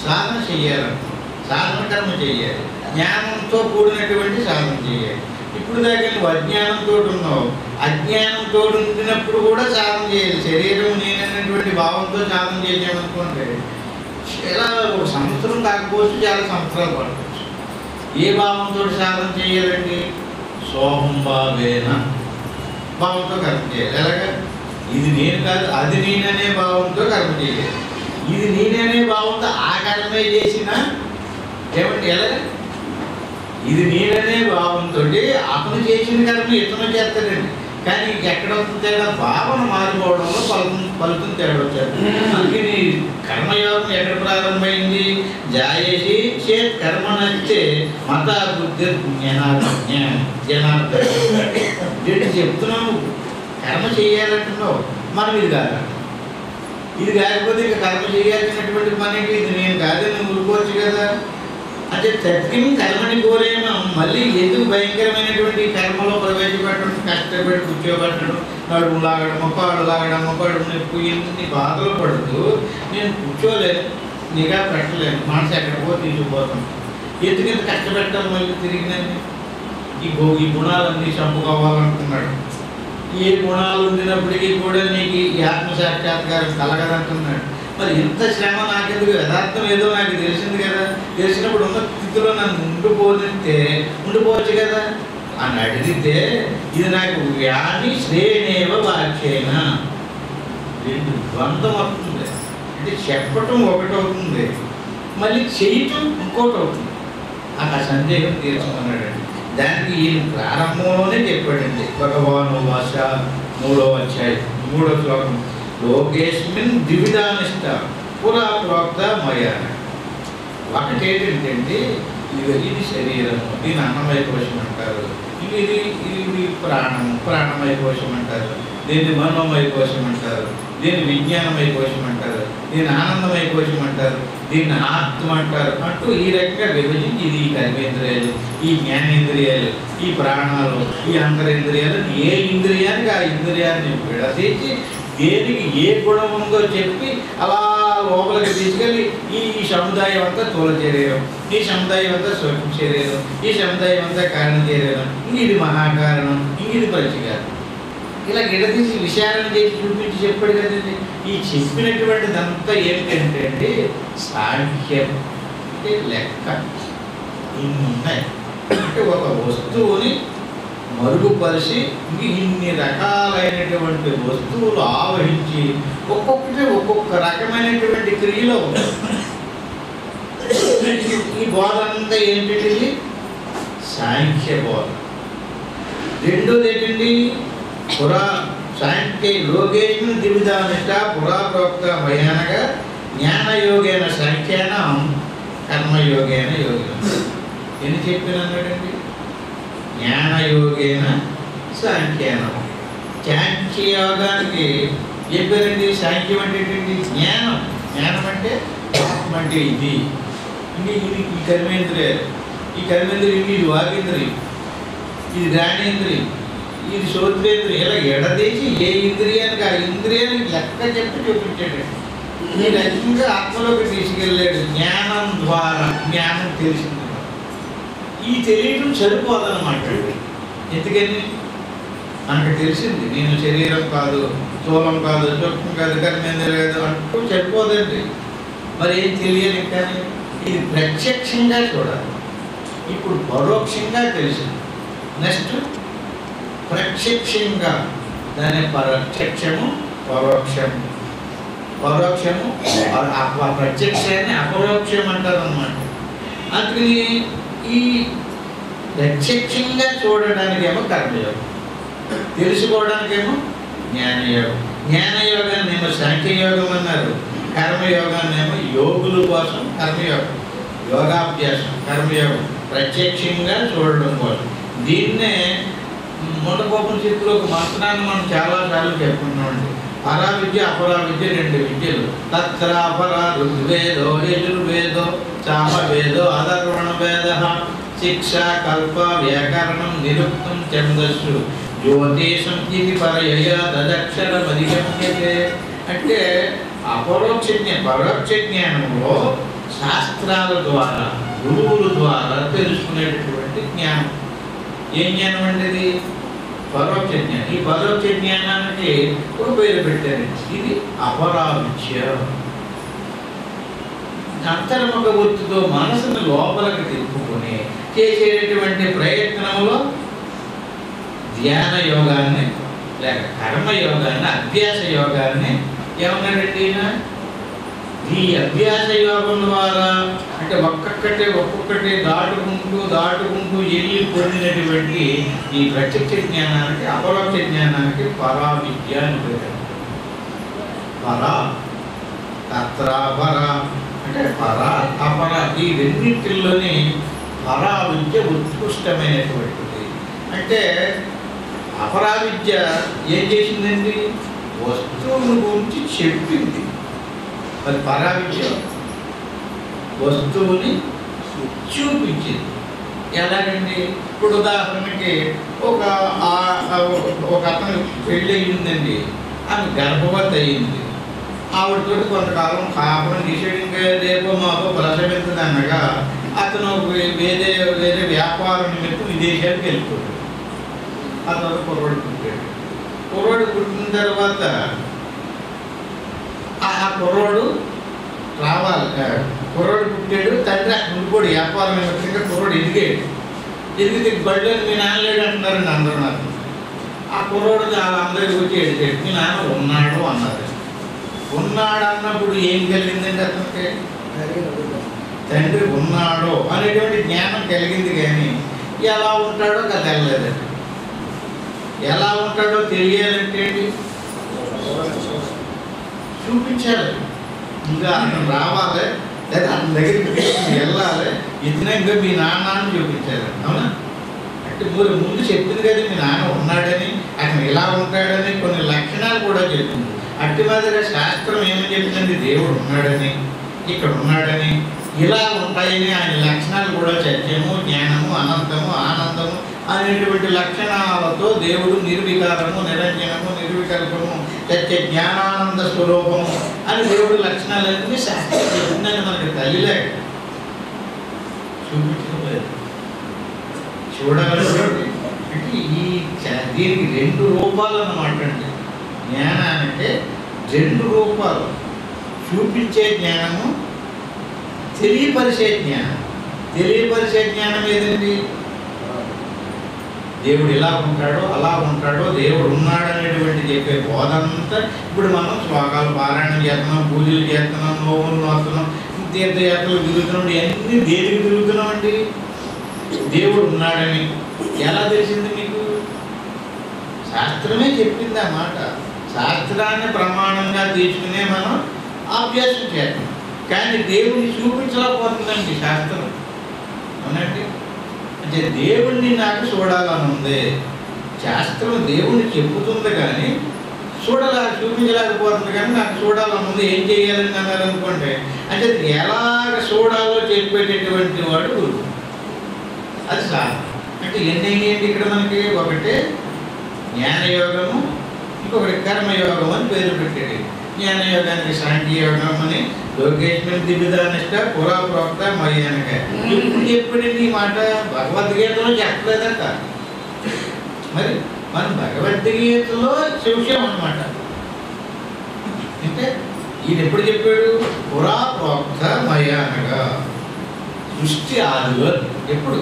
A: సాధన చెయ్యాలంట, సాధన కర్మ చెయ్యాలి, జ్ఞానంతో కూడినటువంటి సాధన చేయాలి. ఇప్పుడు దాకా నువ్వు అజ్ఞానంతో ఉన్నావు, అజ్ఞానంతో ఉండినప్పుడు కూడా సాధన చేయాలి. శరీరం నేనన్నటువంటి భావంతో సాధన చేసామనుకోండి ఇలా ఒక సంవత్సరం కాకపోవచ్చు, చాలా సంవత్సరాలు పడవచ్చు. ఏ భావంతో సాధన చేయాలండి? సోహం భావేన భావంతో కర్మ చేయాలి. ఎలాగా? ఇది నేను కాదు అది నేననే భావంతో కర్మ చేయాలి. ఇది నేననే భావంతో ఆ కర్మే చేసినా ఏమంటే ఎలాగ? ఇది నేననే భావంతో అతను చేసిన కర్మ ఇతను చేస్తాడండి. కానీ ఎక్కడ వస్తుంది తేడా? భావన మారిపోవడంలో ఫలితం తేడా వచ్చాడు. అందుకని కర్మయోగం ఎక్కడ ప్రారంభమైంది? జాయేసి చేత్ కర్మ నచ్చితే మత బుద్ధి జనార్దన్ చెప్తున్నావు. కర్మ చేయాలంటున్నావు, మనం ఇది కాదు. ఇది కాకపోతే ఇక కర్మ చేయాల్సినటువంటి పని ఇది నేను కాదని నువ్వు ఊరుకోవచ్చు కదా. అంటే తత్వం కర్మని కోరేమో మళ్ళీ ఎందుకు భయంకరమైనటువంటి కర్మలో ప్రవేశపెట్టడం, కష్టపడి కూర్చోబెట్టడం, కడుపు లాగడం, కాడు లాగడం, కడుపు నొప్పి, ఎన్ని బాధలు పడుతూ నేను కూర్చోలేను, నిఘా పెట్టలేను, మనసు ఎక్కడికో తీసుకుపోతాను. ఎందుకంత కష్టపెట్టాలి మళ్ళీ తిరిగినది? ఈ గుణాలన్నీ చంపుకోవాలనుకున్నాడు. ఏ గుణాలు ఉండినప్పటికీ కూడా నీకు ఈ ఆత్మసాక్షాత్కారం కలగదంటున్నాడు. మరి ఇంత శ్రమ నాకెందుకు? యథార్థం ఏదో నాకు తెలిసింది కదా. తెలిసినప్పుడు ఉన్న స్థితిలో నన్ను ఉండిపోవచ్చు కదా అని అడిగితే ఇది నాకు వ్యాధి శ్రేణేవ వాక్యేన రెండు ద్వంద్వం వస్తుంది. అంటే చెప్పటం ఒకటి అవుతుంది, మళ్ళీ చేయటం ఇంకోటి అవుతుంది. ఆ సందేహం తీర్చుకున్నాడండి. దానికి ఈయన ప్రారంభంలోనే చెప్పాడండి. భగవాను భాష 3వ అధ్యాయం 3వ శ్లోకం, లోకేస్మిన్ ద్విధానిష్ట పురా ప్రోక్త మయా. ఒకటి ఏంటంటే ఇది శరీరము, దీని అన్నమయ కోశం అంటారు, ఇది ప్రాణమయ కోశం అంటారు, దీన్ని మనోమయ కోశం అంటారు, దీన్ని విజ్ఞానమయ కోశం అంటారు, దీన్ని ఆనందమయ కోశం అంటారు, దీన్ని ఆత్మ అంటారు అంటూ ఈ రకంగా విభజించి ఇది ఈ కర్మేంద్రియాలు, ఈ జ్ఞానేంద్రియాలు, ఈ ప్రాణాలు, ఈ అంతరేంద్రియాలు, ఏ ఇంద్రియానికి ఆ ఇంద్రియాన్ని విడదీసి దేనికి ఏ గుణం ఉందో చెప్పి అలా లోపలికి తీసుకెళ్ళి ఈ సముదాయం అంతా స్థూల శరీరం, ఈ సముదాయం అంతా సూక్ష్మ శరీరం, ఈ సముదాయం అంతా కారణ శరీరం, ఇది మహాకారణం, ఇది పరిచయాలు, ఇలా గిడదీసి విచారణ చేసి చూపించి చెప్పాడు కదండి. ఈ చెప్పినటువంటిదంతా ఏమిటంటే సాంఖ్యం, అంటే లెక్క. ఇన్ని ఉన్నాయి. అంటే ఒక వస్తువుని మరుగుపరిచి ఇన్ని రకాలైనటువంటి వస్తువులు ఆవహించి ఒక్కొక్కటి ఒక్కొక్క రకమైనటువంటి క్రియలో ఉంది. ఈ బోధ అంతా ఏంటంటే సాంఖ్య బోధ. రెండోది ఏంటండి సాంఖ్య లోకేష్ను దివిధానిష్ట పురా ప్రోక్త భయానగా జ్ఞానయోగేన సాంఖ్యానం కర్మయోగేన యోగిన. ఎన్ని చెప్పినాడండి? జ్ఞానయోగేన సాంఖ్యానం. సాంఖ్యయోగానికి చెప్పారండి. సాంఖ్యం అంటే ఏంటండి? జ్ఞానం. జ్ఞానం అంటే ఆత్మ అంటే ఇది ఈ కర్మేంద్రియాలు, ఈ కర్మేంద్రియం, ఇది వాగేంద్రియం, ఇది జ్ఞానేంద్రియం, ఇది శ్రోత్రేంద్రియం. ఇలా ఎడదీసి ఏ ఇంద్రియానికి ఆ ఇంద్రియానికి లెక్క చెప్పి చూపించాడు. ఈ రకంగా ఆత్మలోకి తీసుకెళ్ళాడు. జ్ఞానం ద్వారా జ్ఞానం తెలిసింది. ఈ తెలియటం సరిపోదన్నమాట. ఎందుకని మనకు తెలిసింది నేను శరీరం కాదు, స్థూలం కాదు, సూక్ష్మం కాదు, కర్మేంద్రియం కాదు అంటూ సరిపోదండి. మరి ఏం తెలియాలి? కానీ ఇది ప్రత్యక్షంగా చూడాలి. ఇప్పుడు పరోక్షంగా తెలిసింది. నెక్స్ట్ ప్రత్యక్షంగా, దాని ప్రత్యక్షము పరోక్షము. పరోక్షము ప్రత్యక్షాన్ని అపరోక్షం అంటారు అన్నమాట. అందుకని ఈ ప్రత్యక్షంగా చూడడానికేమో కర్మయోగం, తెలుసుకోవడానికేమో జ్ఞానయోగం. జ్ఞానయోగాన్ని ఏమో సాంఖ్యయోగం అన్నారు, కర్మయోగాన్ని ఏమో యోగుల కోసం కర్మయోగం, యోగాభ్యాసం కర్మయోగం, ప్రత్యక్షంగా చూడడం కోసం. దీన్నే ముండకోపనిషత్తులో ఒక మంత్రాన్ని మనం చాలాసార్లు చెప్పుకున్నామండి. పరా విద్య అపరా విద్య, రెండు విద్యలు. తత్ర అపరా ఋగ్వేదో యజుర్వేదో సామవేదో అధర్వణ వేద శిక్ష కల్ప వ్యాకరణం నిరుక్తం ఛందస్సు జ్యోతిషం ఇది పరయ తదక్షరమధిగమ్యతే. అంటే పరోక్ష జ్ఞానంలో శాస్త్రాల ద్వారా, గురువుల ద్వారా తెలుసుకునేటటువంటి జ్ఞానం. ఏం జ్ఞానం అంటే ఇది? పరోక్ష జ్ఞానం. ఈ పరోక్ష జ్ఞానానికి ఒక పేరు పెట్టారు, ఇది అపరావిద్య. అంతర్ముఖ వృత్తితో మనసును లోపలికి తిప్పుకొని చేసేటటువంటి ప్రయత్నంలో ధ్యాన యోగాన్ని లేక కర్మయోగాన్ని, అభ్యాస యోగాన్ని ఏమన్నాడండి? ఈ అభ్యాస యోగం ద్వారా అంటే ఒక్కొక్కటి దాటుకుంటూ వెళ్ళి పొందినటువంటి ఈ ప్రత్యక్ష జ్ఞానానికి, అపరోక్ష జ్ఞానానికి పరావిద్య అని పేరు. పరా తత్రాపర అంటే పరా అపర, ఈ రెండింటిల్లోని పరావిద్య ఉత్కృష్టమైనటువంటిది. అంటే అపరావిద్య ఏం చేసిందండి? వస్తువుల గురించి చెప్పింది. మరి పరావిద్య వస్తువుని చూపించింది. ఎలాగండి? ఇప్పుడు ఉదాహరణకి ఒక అతను పెళ్ళి అయ్యిందండి, ఆమె గర్భవతి అయ్యింది. ఆవిడతో కొంతకాలం కాపురం చేసాడు. ఇంకా రేపో మాపో ప్రసవించదు అనగా అతను వేరే వ్యాపార నిమిత్తం విదేశాలకు వెళ్ళిపోయాడు. ఆ తర్వాత కుర్రోడు పుట్టాడు. కుర్రోడు పుట్టిన తర్వాత ఆ కుర్రోడు రావాలి. కుర్రోడు పుట్టాడు, తండ్రి అక్కడ ఉండిపోడు. వ్యాపార నిమిత్తంగా కుర్రోడు ఎదిగితే బడిలో మీ నాన్న లేడు అంటున్నారండి అందరూ. నాకు ఆ కుర్రోడు అందరికి వచ్చి ఎడిగాడు, మీ నాన్న ఉన్నాడు అన్నారు. ఉన్నాడు అన్నప్పుడు ఏం కలిగిందండి అతనికి? తండ్రి ఉన్నాడో అనేటువంటి జ్ఞానం కలిగింది, కానీ ఎలా ఉంటాడో కదా తెలియలేదండి. ఎలా ఉంటాడో తెలియాలంటే చూపించాలి. ఇంకా అతను రావాలి, లేదా అతని దగ్గరికి వెళ్ళాలి. ఇతనే ఇంకా మీ నాన్న అని చూపించాలి. అవునా? అంటే మీరు ముందు చెప్పింది కదా మీ నాన్న ఉన్నాడని, అతను ఇలా ఉంటాడని కొన్ని లక్షణాలు కూడా చెప్పింది. అట్టి మాదిరిగా శాస్త్రం ఏమని చెప్తుంది? దేవుడు ఉన్నాడని, ఇక్కడ ఉన్నాడని, ఇలా ఉంటాయని ఆయన లక్షణాలు కూడా సత్యము, జ్ఞానము, అనంతము, ఆనందము అనేటువంటి లక్షణాలతో దేవుడు నిర్వికారము, నిరంజనము, నిర్వికల్పము, సత్య జ్ఞానానంద స్వరూపము అని దేవుడు లక్షణాలన్నీ శాస్త్రం చెప్తుందని మనకి తల్లిలే చూపించలేదు, చూడగలరు. అంటే దీనికి రెండు రూపాలు అన్నమాట అండి. జ్ఞానానికి రెండు రూపాలు: చూపించే జ్ఞానము, తెలియపరిచే జ్ఞానం. తెలియపరిచే జ్ఞానం ఏదండి? దేవుడు ఇలా ఉంటాడో అలా ఉంటాడో, దేవుడు ఉన్నాడు అనేటువంటి చెప్పే బోధంతా ఇప్పుడు మనం శ్లోకాలు పారాయణం చేస్తున్నాం, పూజలు చేస్తున్నాం, నోములు నోస్తున్నాం, తీర్థయాత్రలు తిరుగుతున్నాం. ఇవన్నీ దేనికి తిరుగుతున్నాం అండి? దేవుడు ఉన్నాడని ఎలా తెలిసింది మీకు? శాస్త్రమే చెప్పింది ఆ మాట. శాస్త్రాన్ని ప్రమాణంగా తీసుకునే మనం అభ్యాసం చేస్తాం, కానీ దేవుడిని చూపించలేకపోతుందండి శాస్త్రం. అవునండి? అంటే దేవుడిని నాకు చూడాలని ఉంది. శాస్త్రం దేవుడిని చెబుతుంది కానీ చూపించలేకపోతుంది, కానీ నాకు చూడాలని ఉంది. ఏం చేయాలని అన్నారు అనుకోండి, అంటే ఎలాగ చూడాలో చెప్పేటటువంటి వాడు గురువు. అది సార్ అంటే ఎన్ని అయ్యేంటి ఇక్కడ మనకి? ఒకటి జ్ఞానయోగము, ఇంకొకటి కర్మయోగం అని పేరు పెట్టేది. జ్ఞానయోగానికి సాంఖ్యయోగం అని, లోకేశ్వరి దివ్యదానిష్ట పురా ప్రోక్త మరి అనక. ఇప్పుడు చెప్పండి ఈ మాట భగవద్గీతలో చెప్పలేదట. మరి మన భగవద్గీతలో చూసాం అన్నమాట. అంటే ఈయన ఎప్పుడు చెప్పాడు? పురా ప్రోక్త మయ అనగా సృష్టి ఆదిలో. ఎప్పుడు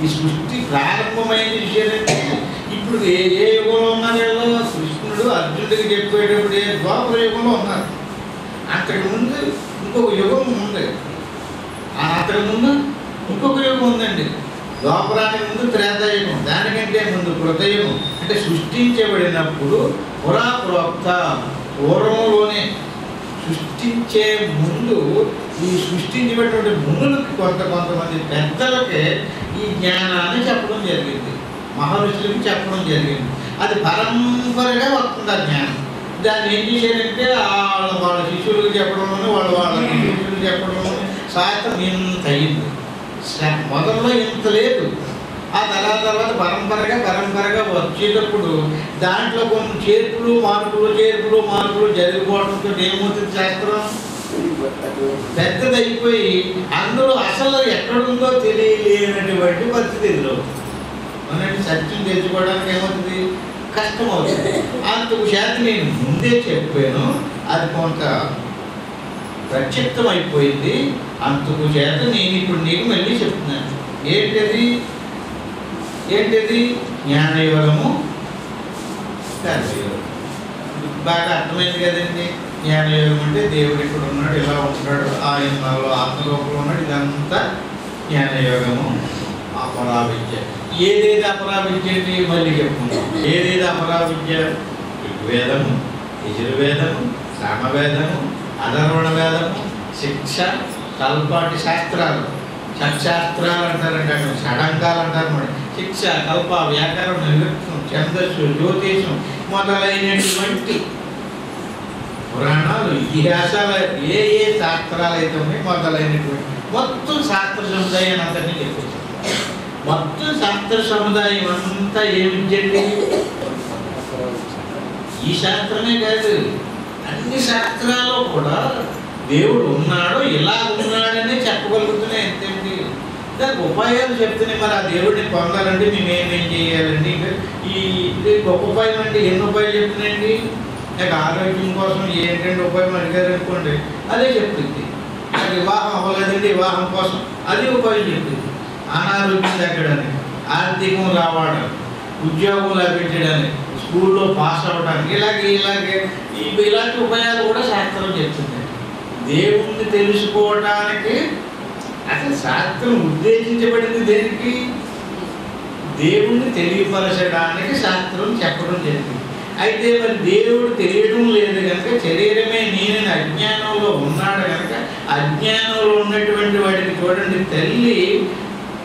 A: ఈ సృష్టి ప్రారంభమైన విషయాలంటే ఇప్పుడు ఏ యుగంలో ఉన్నారో కృష్ణుడు అర్జునుడికి చెప్పేటప్పుడు ద్వాపర యుగంలో ఉన్నారు. అంతకుముందు ఇంకొక యుగం ఉంది, అంతకుముందు ఇంకొక యుగం ఉందండి. ద్వాపరానికి ముందు త్రేతాయుగం, దానికంటే ముందు కృతయుగం. అంటే సృష్టించబడినప్పుడు పురా ప్రోక్త, పూర్వంలోనే సృష్టించే ముందు ఈ సృష్టించబడినటువంటి మునులకి కొంతమంది పెద్దలకే ఈ జ్ఞానాన్ని చెప్పడం జరిగింది, మహర్షులకి చెప్పడం జరిగింది. అది పరంపరగా వస్తుంది ఆ జ్ఞానం. దాన్ని ఏం చేశారంటే వాళ్ళ శిష్యులకు చెప్పడంలోనే, వాళ్ళ శిష్యులకు చెప్పడంలోనే శాస్త్రం ఇంత అయింది. మొదల్లో ఇంత లేదు. ఆ తర్వాత పరంపరగా వచ్చేటప్పుడు దాంట్లో కొన్ని చేర్పులు మార్పులు జరిగిపోవడంతో ఏమవుతుంది? శాస్త్రం పెద్దదైపోయి అందులో అసలు ఎక్కడుందో తెలియలేనటువంటి పరిస్థితి ఎదురవుతుంది. అన్నట్టు సత్యం తెలుసుకోవడానికి ఏమవుతుంది? కష్టం అవుతుంది. అందుకు శాతం నేను ముందే చెప్పాను, అది కొంత ప్రక్షిప్తం అయిపోయింది. అందుకు చేత నేను ఇప్పుడు నీకు మళ్ళీ చెప్తున్నాను. ఏంటది? జ్ఞానయోగము, కర్మయోగం. బాగా అర్థమైంది కదండి. జ్ఞానయోగం అంటే దేవుడు ఇక్కడ ఉన్నాడు, ఇలా ఉంటాడు, ఆయన నాలో ఆత్మరూపంలో ఉన్నాడు. ఇదంతా జ్ఞానయోగము. అపరావిద్య. ఏదేది అపరావిద్య అంటే మళ్ళీ చెప్పుకుంటాం. ఏదేది అపరావిద్య? ఋగ్వేదము, యజుర్వేదము, సామవేదము, అధర్వణ వేదము, శిక్ష, కల్పాటి శాస్త్రాలు, షట్శాస్త్రాలు అంటారంటే అక్కడ షడంగాలు అంటారు. మరి శిక్ష, కల్ప, వ్యాకరణం, నిరుక్తం, ఛందస్సు, జ్యోతిషం మొదలైనటువంటి పురాణాలు, ఇతిహాసాలు, ఏ శాస్త్రాలు అయితే ఉన్నాయి మొదలైనటువంటి మొత్తం శాస్త్ర సముదాయాన్ని అంతటినీ చెప్పేసి మొత్తం శాస్త్ర సముదాయం అంతా ఏమిటండి? ఈ శాస్త్రమే కాదు, అన్ని శాస్త్రాలు కూడా దేవుడు ఉన్నాడు, ఇలా ఉన్నాడని చెప్పగలుగుతున్నాయి. ఎంతండి దానికి ఉపాయాలు చెప్తున్నాయి. మరి ఆ దేవుడిని పొందాలంటే మేము ఏమేం చేయాలండి? ఈ గొప్ప ఉపాయం అంటే ఎన్ని ఉపాయాలు చెప్తున్నాయండి? నాకు ఆరోగ్యం కోసం ఏంటంటే ఉపాయం అడిగారు అనుకోండి, అదే చెప్తుంది. నాకు వివాహం అవ్వలేదండి, వివాహం కోసం అదే ఉపాయం చెప్తుంది. అనారోగ్యం తగ్గడానికి, ఆర్థికం రావడం, ఉద్యోగం లభించడానికి, స్కూల్లో పాస్ అవ్వడానికి, ఇలాంటి ఉపాయాలు కూడా శాస్త్రం చెప్తుంది. దేవుణ్ణి తెలుసుకోవడానికి అసలు శాస్త్రం ఉద్దేశించబడింది దేనికి? దేవుణ్ణి తెలియపరచడానికి శాస్త్రం చెప్పడం జరిగింది. అయితే మరి దేవుడు తెలియడం లేదు కనుక, శరీరమే నేనని అజ్ఞానంలో ఉన్నాడు కనుక, అజ్ఞానంలో ఉన్నటువంటి వాడికి చూడండి, తల్లి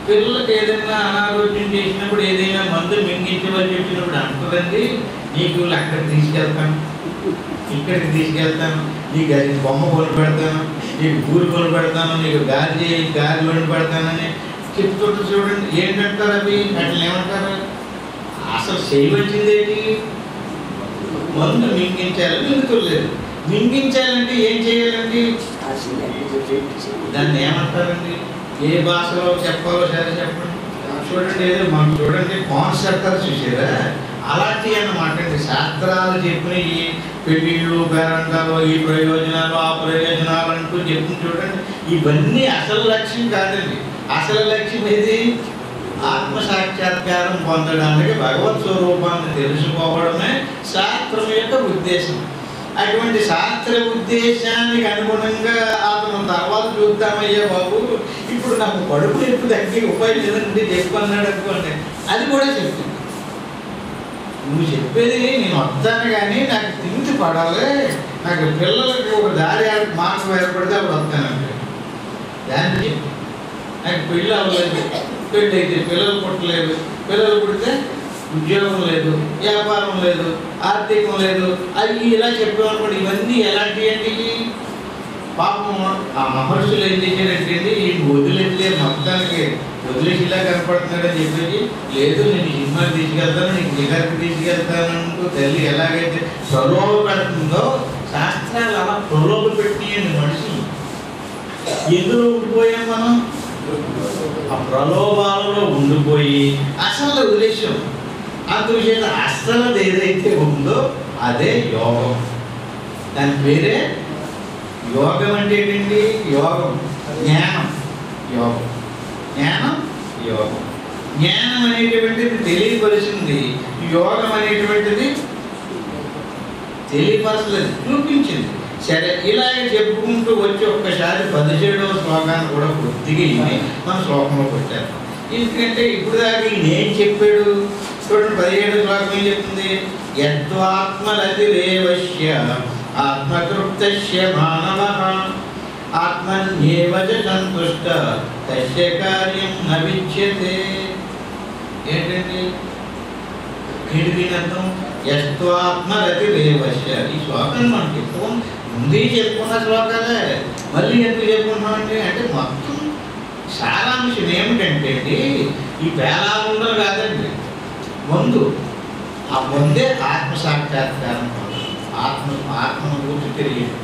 A: పిల్లలకి ఏదైనా అనారోగ్యం చేసినప్పుడు, ఏదైనా మందు మింగించమని చెప్పినప్పుడు అంటుందండి, నీకు అక్కడికి తీసుకెళ్తాను, ఇక్కడికి తీసుకెళ్తాను, నీకు అది బొమ్మ కొని పెడతాను, నీకు పూలు కొని పెడతాను, నీకు గాలి కొని పెడతానని చెప్తుంటే చూడండి. ఏంటంటారు అవి? అట్లా ఏమంటారు? అసలు చేయవలసిందేంటి? మందు మింగించాలి, మింగుతులేదు. మింగించాలంటే ఏం చేయాలండి? దాన్ని ఏమంటారండి? ఏ భాషలో చెప్పాలో సరే చెప్పండి. చూడండి, ఏదో మనం చూడండి కాన్సెప్ట్ చూసారా, అలాంటివి అన్నమాట అండి. శాస్త్రాలు చెప్పిన ఈ పెళ్ళిళ్ళు, పేరంటాలు, ఈ ప్రయోజనాలు, ఆ ప్రయోజనాలు అంటూ చెప్పిన చూడండి, ఇవన్నీ అసలు లక్ష్యం కాదండి. అసలు లక్ష్యం ఏది? ఆత్మసాక్షాత్కారం పొందడానికి, భగవత్ స్వరూపాన్ని తెలుసుకోవడమే శాస్త్రం యొక్క ఉద్దేశం. అటువంటి శాస్త్ర ఉద్దేశానికి అనుగుణంగా అతను తర్వాత చూద్దామయ్యా బాబు, ఇప్పుడు నాకు కడుపు నొప్పి తగ్గి ఉపాయం లేదండి చెప్పన్నాడు అనుకోండి, అది కూడా చెప్తుంది. నువ్వు చెప్పేది నేను వస్తాను, కానీ నాకు తిండి పడాలి, నాకు పిల్లలకి ఒక దారి మార్గం ఏర్పడితే అప్పుడు వస్తానంటే, దాన్ని నాకు పెళ్ళి అవ్వలేదు, పెళ్ళి అయితే పిల్లలు పుట్టలేదు, పిల్లలు పుడితే ఉద్యోగం లేదు, వ్యాపారం లేదు, ఆర్థికం లేదు, అది ఇలా చెప్పామనుకోండి. ఇవన్నీ ఎలాంటివి అండి? పాపం ఆ మహర్షులు ఏం చేశారంటే, ఈ వదిలేట్లే మొత్తానికి వదిలేసి ఇలా కనపడుతున్నాడని చెప్పేసి, లేదు నేను సినిమాకి తీసుకెళ్తాను, నీకు నిగర్కి తీసుకెళ్తానంటూ తల్లి ఎలాగైతే ప్రలోభ పెడుతుందో, శాస్త్రాలు అలా ప్రలోభ పెట్టియండి మనుషులు. ఎందులో ఉండిపోయాం మనం? ఆ ప్రలోభాలలో ఉండిపోయి అసలు వదిలేసాం. అందుచేత అసలు ఏదైతే ఉందో అదే యోగం. దాని పేరే యోగం. అంటే ఏంటండి? యోగం, జ్ఞానం, యోగం, జ్ఞానం, యోగం. జ్ఞానం అనేటువంటిది తెలియపరిచింది, యోగం అనేటువంటిది తెలియపరచలేదు, చూపించింది. సరే, ఇలాగే చెప్పుకుంటూ వచ్చి ఒక్కసారి 17వ శ్లోకాన్ని కూడా కొద్దిగా ఇవి మన శ్లోకంలో పెట్టారు. ఎందుకంటే ఇప్పుడు దాకా ఈయన ఏం చెప్పాడు చూడండి. 17వ శ్లోకం ఏం చెప్తుంది? యత్వాత్మరతిరేవశ్య ఆత్మతృప్తస్య మానవః ఆత్మన్యేవ చ సంతుష్ట తస్య కార్యం న విచ్యతే. ఏంటండి దీని అర్థం? యత్వాత్మరతిరేవశ్య. ఈ శ్లోకాన్ని మనం చెప్పుకోం, ముందే చెప్పుకున్న శ్లోకాలే మళ్ళీ ఎందుకు చెప్పుకుంటున్నామండి అంటే, మొత్తం సారాంశం ఏమిటంటే అండి, ఈ వేలాముండలు కాదండి, ముందు ఆ ముందే ఆత్మసాక్షాత్కారం, ఆత్మను గురించి తెలియదు.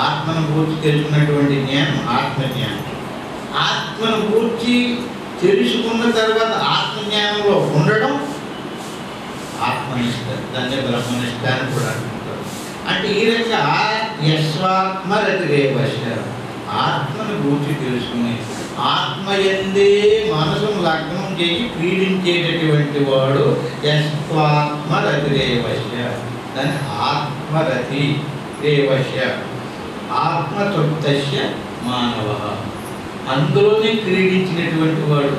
A: ఆత్మను గురించి తెలుసుకున్నటువంటి జ్ఞానం ఆత్మజ్ఞానం. ఆత్మను గురించి తెలుసుకున్న తర్వాత ఆత్మజ్ఞానంలో ఉండడం ఆత్మనిష్ట, దాన్ని బ్రహ్మనిష్ట అని కూడా అంటుంటారు. అంటే ఈ రకంగా యస్వాత్మరతిరేవశ్య, ఆత్మను గురించి తెలుసుకుని ఆత్మయందే మనసును లగ్నం చేసి క్రీడించేటటువంటి వాడు యస్వాత్మరతిరేవశ్య. దాన్ని ఆత్మరతి రేవశ్య, ఆత్మతృప్తస్య మానవః. అందులోనే క్రీడించినటువంటి వాడు,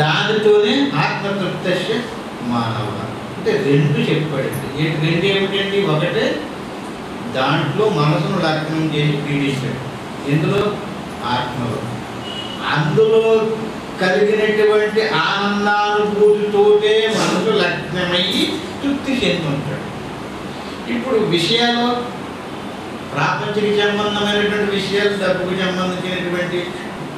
A: దానితోనే ఆత్మతృప్తస్య మానవః. అంటే రెండు చెప్పాడండి. రెండు ఏమిటండి? ఒకటే దాంట్లో మనసును లగ్నం చేసి క్రీడించాడు. ఎందులో? ఆత్మలో. అందులో కలిగినటువంటి ఆనందానుభూతితోటే మనసు లగ్నమయ్యి తృప్తి చెంది ఉంటాడు. ఇప్పుడు విషయాలు ప్రాపంచిక సంబంధమైనటువంటి విషయాలు, డబ్బుకు సంబంధించినటువంటి,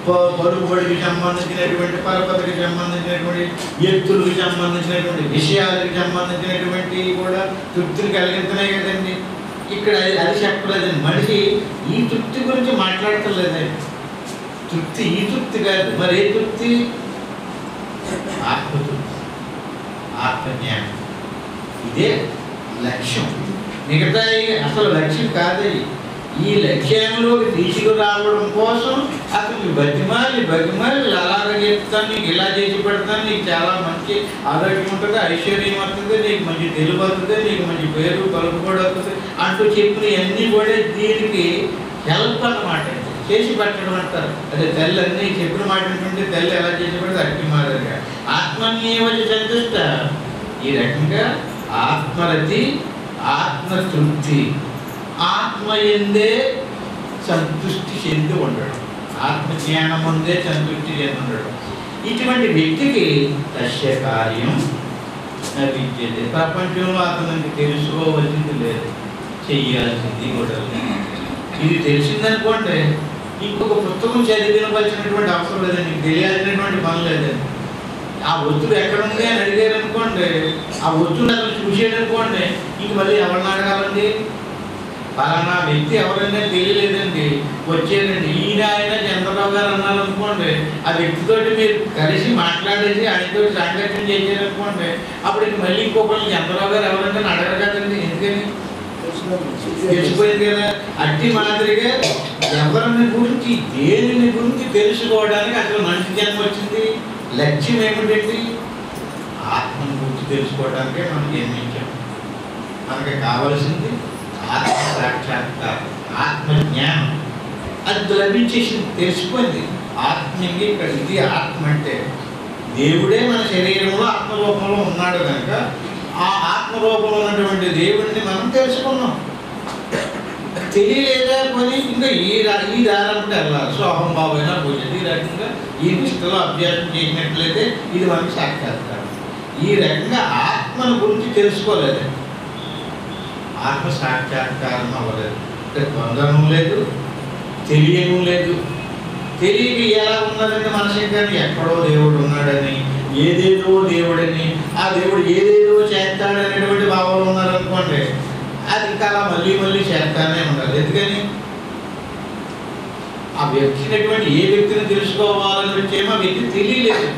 A: పలుబడికి సంబంధించినటువంటి, పరపతికి సంబంధించినటువంటి, ఎత్తులకు సంబంధించినటువంటి విషయాలకు సంబంధించినటువంటి కూడా తృప్తిని కలిగిస్తున్నాయి కదండి. ఇక్కడ అది చెప్పలేదండి. మనిషి ఈ తృప్తి గురించి మాట్లాడటలేదండి. తృప్తి ఈ తృప్తి కాదు, మరి ఏ తృప్తి? ఆత్మతృప్తి, ఆత్మజ్ఞానం. ఇదే లక్ష్యం. మిగతా అసలు లక్ష్యం కాదు. ఈ లక్ష్యంలోకి తీసుకురావడం కోసం అతను బతిమాలి అలాగ చెప్తాను, నీకు ఇలా చేసి పెడతాను, నీకు చాలా మంచి ఆరోగ్యం ఉంటుంది, ఐశ్వర్యం వస్తుంది, నీకు మంచి తెలుగు వస్తుంది, నీకు మంచి పేరు పలుకు కూడా వస్తుంది అంటూ చెప్పిన అన్నీ కూడా దీనికి హెల్ప్ అన్నమాట, చేసి పెట్టడం అంటారు. అదే తల్లి అన్నీ చెప్పిన మాట ఏంటంటే తల్లి ఎలా చేసి పెడితే అట్టి మాదిరిగా ఆత్మన్యేవచి సంతుష్ట. ఈ రకంగా ఆత్మరతి, ఆత్మతృప్తి, ఆత్మ ఎందే సంతృష్టి చెంది ఉండడం, ఆత్మజ్ఞానం ఉందే సంతృష్టి చెంది ఉండడం. ఇటువంటి వ్యక్తికి తస్య కార్యం విద్యతే. ప్రపంచంలో అతనికి తెలుసుకోవలసింది లేదు, చెయ్యాల్సింది కూడా లేదు. ఇది తెలిసిందనుకోండి ఇంకొక పుస్తకం చదివినవలసినటువంటి అవసరం లేదండి, నీకు తెలియాల్సినటువంటి పని లేదండి. ఆ ఒత్తుడు ఎక్కడుంది అని అడిగారు అనుకోండి, ఆ ఒత్తుడు అసలు చూసేటనుకోండి, ఇంక మళ్ళీ ఎవరిని అడగాలండి? పలానా వ్యక్తి ఎవరైనా తెలియలేదండి, వచ్చేదండి ఈయన ఆయన చంద్రబాబు గారు అన్నారు అనుకోండి, ఆ వ్యక్తితోటి మీరు కలిసి మాట్లాడేసి ఆయనతో సంఘటన చేశారనుకోండి, అప్పుడు ఇంక మళ్ళీ ఇంకొకరిని చంద్రబాబు గారు ఎవరంటే అడగరు కదండి, ఎందుకని తెలిసిపోయింది కదా. అట్టి మాదిరిగా ఎవరిని గురించి దేనిని గురించి తెలుసుకోవడానికి అసలు మనిషి జన్మ వచ్చింది. లక్ష్యం ఏమిటండి? ఆత్మను గురించి తెలుసుకోవడానికే మనం జన్మించాం. మనకి కావలసింది ఆత్మ సాక్షాత్కారం, ఆత్మజ్ఞానం. అది లభించేసింది, తెలిసిపోయింది. ఆత్మీయంగా ఇక్కడ ఇది ఆత్మ అంటే దేవుడే మన శరీరంలో ఆత్మరూపంలో ఉన్నాడు కనుక ఆ ఆత్మరూపంలో ఉన్నటువంటి దేవుడిని మనం తెలుసుకున్నాం. తెలియలేదా కొని ఇంకా ఈ దారంటే వెళ్ళాలి. సోహం బాబైనా పోయింది. ఈ రకంగా ఈ నిష్టలో అభ్యాసం చేసినట్లయితే ఇది మనకి సాక్షాత్కారం. ఈ రకంగా ఆత్మను గురించి తెలుసుకోలేదు, ఆత్మ సాక్షాత్కారం అవ్వలేదు. పొందడం లేదు, తెలియడం లేదు. తెలియక ఎలా ఉన్నదంటే మనసు కానీ ఎక్కడో దేవుడు ఉన్నాడని, ఏదేదో దేవుడని, ఆ దేవుడు ఏదేదో చేస్తాడనేటువంటి భావంలో ఉన్నారనుకోండి, అది ఇంకా అలా మళ్ళీ చేస్తానే ఉండాలి. ఎందుకని ఆ వ్యక్తినటువంటి ఏ వ్యక్తిని తెలుసుకోవాలని వచ్చేమో ఆ వ్యక్తి తెలియలేదు.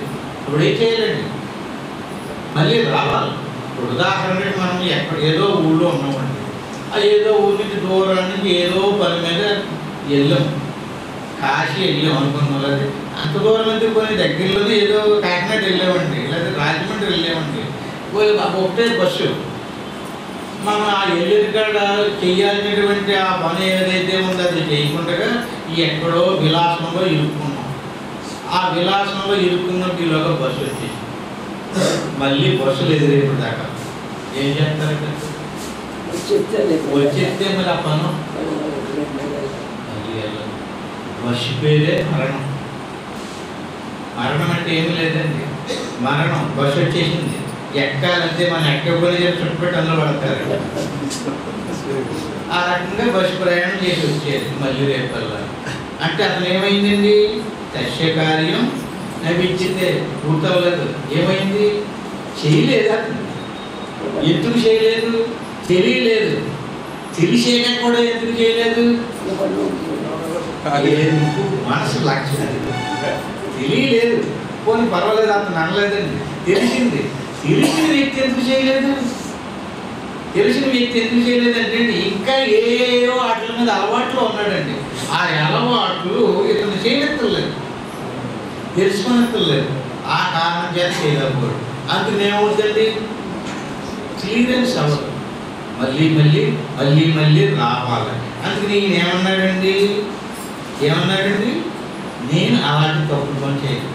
A: ఇప్పుడు ఏం చేయాలండి? మళ్ళీ రావాలి. ఇప్పుడు ఉదాహరణకి మనం ఏదో ఊళ్ళో ఉన్నామండి, ఆ ఏదో ఊరి నుంచి దూరం నుంచి ఏదో పని మీద వెళ్ళాం, కాశీ వెళ్ళాం అనుకున్నాం. లేదా అంత దూరం అయితే కొన్ని దగ్గరలోనే ఏదో కాకినాడ వెళ్ళామండి, లేదా రాజమండ్రి వెళ్ళామండి. ఒకటే బస్సు మనం ఆ వెళ్ళేది కాడ చేయాల్సినటువంటి ఆ పని ఏదైతే ఉందో అది చేయకుండా ఎక్కడో విలాసంలో ఇరుక్కున్నాం. ఆ విలాసంలో ఇరుక్కున్నప్పుడు ఈలోగా బస్సు వచ్చేసి మళ్ళీ బస్సులు ఎదురేప్పుడు దాకా ఏం చేస్తారంటే వచ్చేస్తే మరి ఆ పను బస్సు పేరే మరణం. మరణం అంటే ఏమీ లేదండి, మరణం. బస్సు వచ్చేసింది, ఎక్కాలంటే మనం ఎక్కకపోయినా చుట్టుపెట్టి అందులో పడతారు. ఆ రకంగా బస్సు ప్రయాణం చేసి వచ్చేది మళ్ళీ రేపల్లా. అంటే అతను ఏమైందండి? తస్య కార్యం నవ్వించిందే, పూర్తవలేదు. ఏమైంది? చేయలేదు. అతను ఎందుకు చేయలేదు? తెలియలేదు. తెలిసేయక కూడా ఎందుకు చేయలేదు? మనసు లక్ష్యం తెలియలేదు. పోనీ పర్వాలేదు, అతను అనలేదండి, తెలిసింది. తెలిసిన వ్యక్తి ఎందుకు చేయలేదు? తెలిసిన వ్యక్తి ఎందుకు చేయలేదంటే ఇంకా ఏవో వాటి మీద అలవాట్లు ఉన్నాడండి. ఆ అలవాట్లు ఇతను చేయనెత్తలేదు, తెలుసుకునెత్తలేదు. ఆ కారణం చేత చేయలేకపోడు. అందుకు ఏమవుతుందండి? క్లియరెన్స్ అవ్వదు, మళ్ళీ రావాలి. అందుకని ఈయన ఏమన్నాడండి? నేను అలాంటి తప్పు పని చేయను.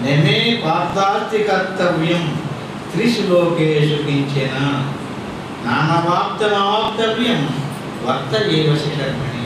A: నమే పార్థాస్తి కర్తవ్యం త్రిశ్లోకేషు కించన నానవాప్తమవాప్తవ్యం వర్త ఏవ శిఖర్మణి.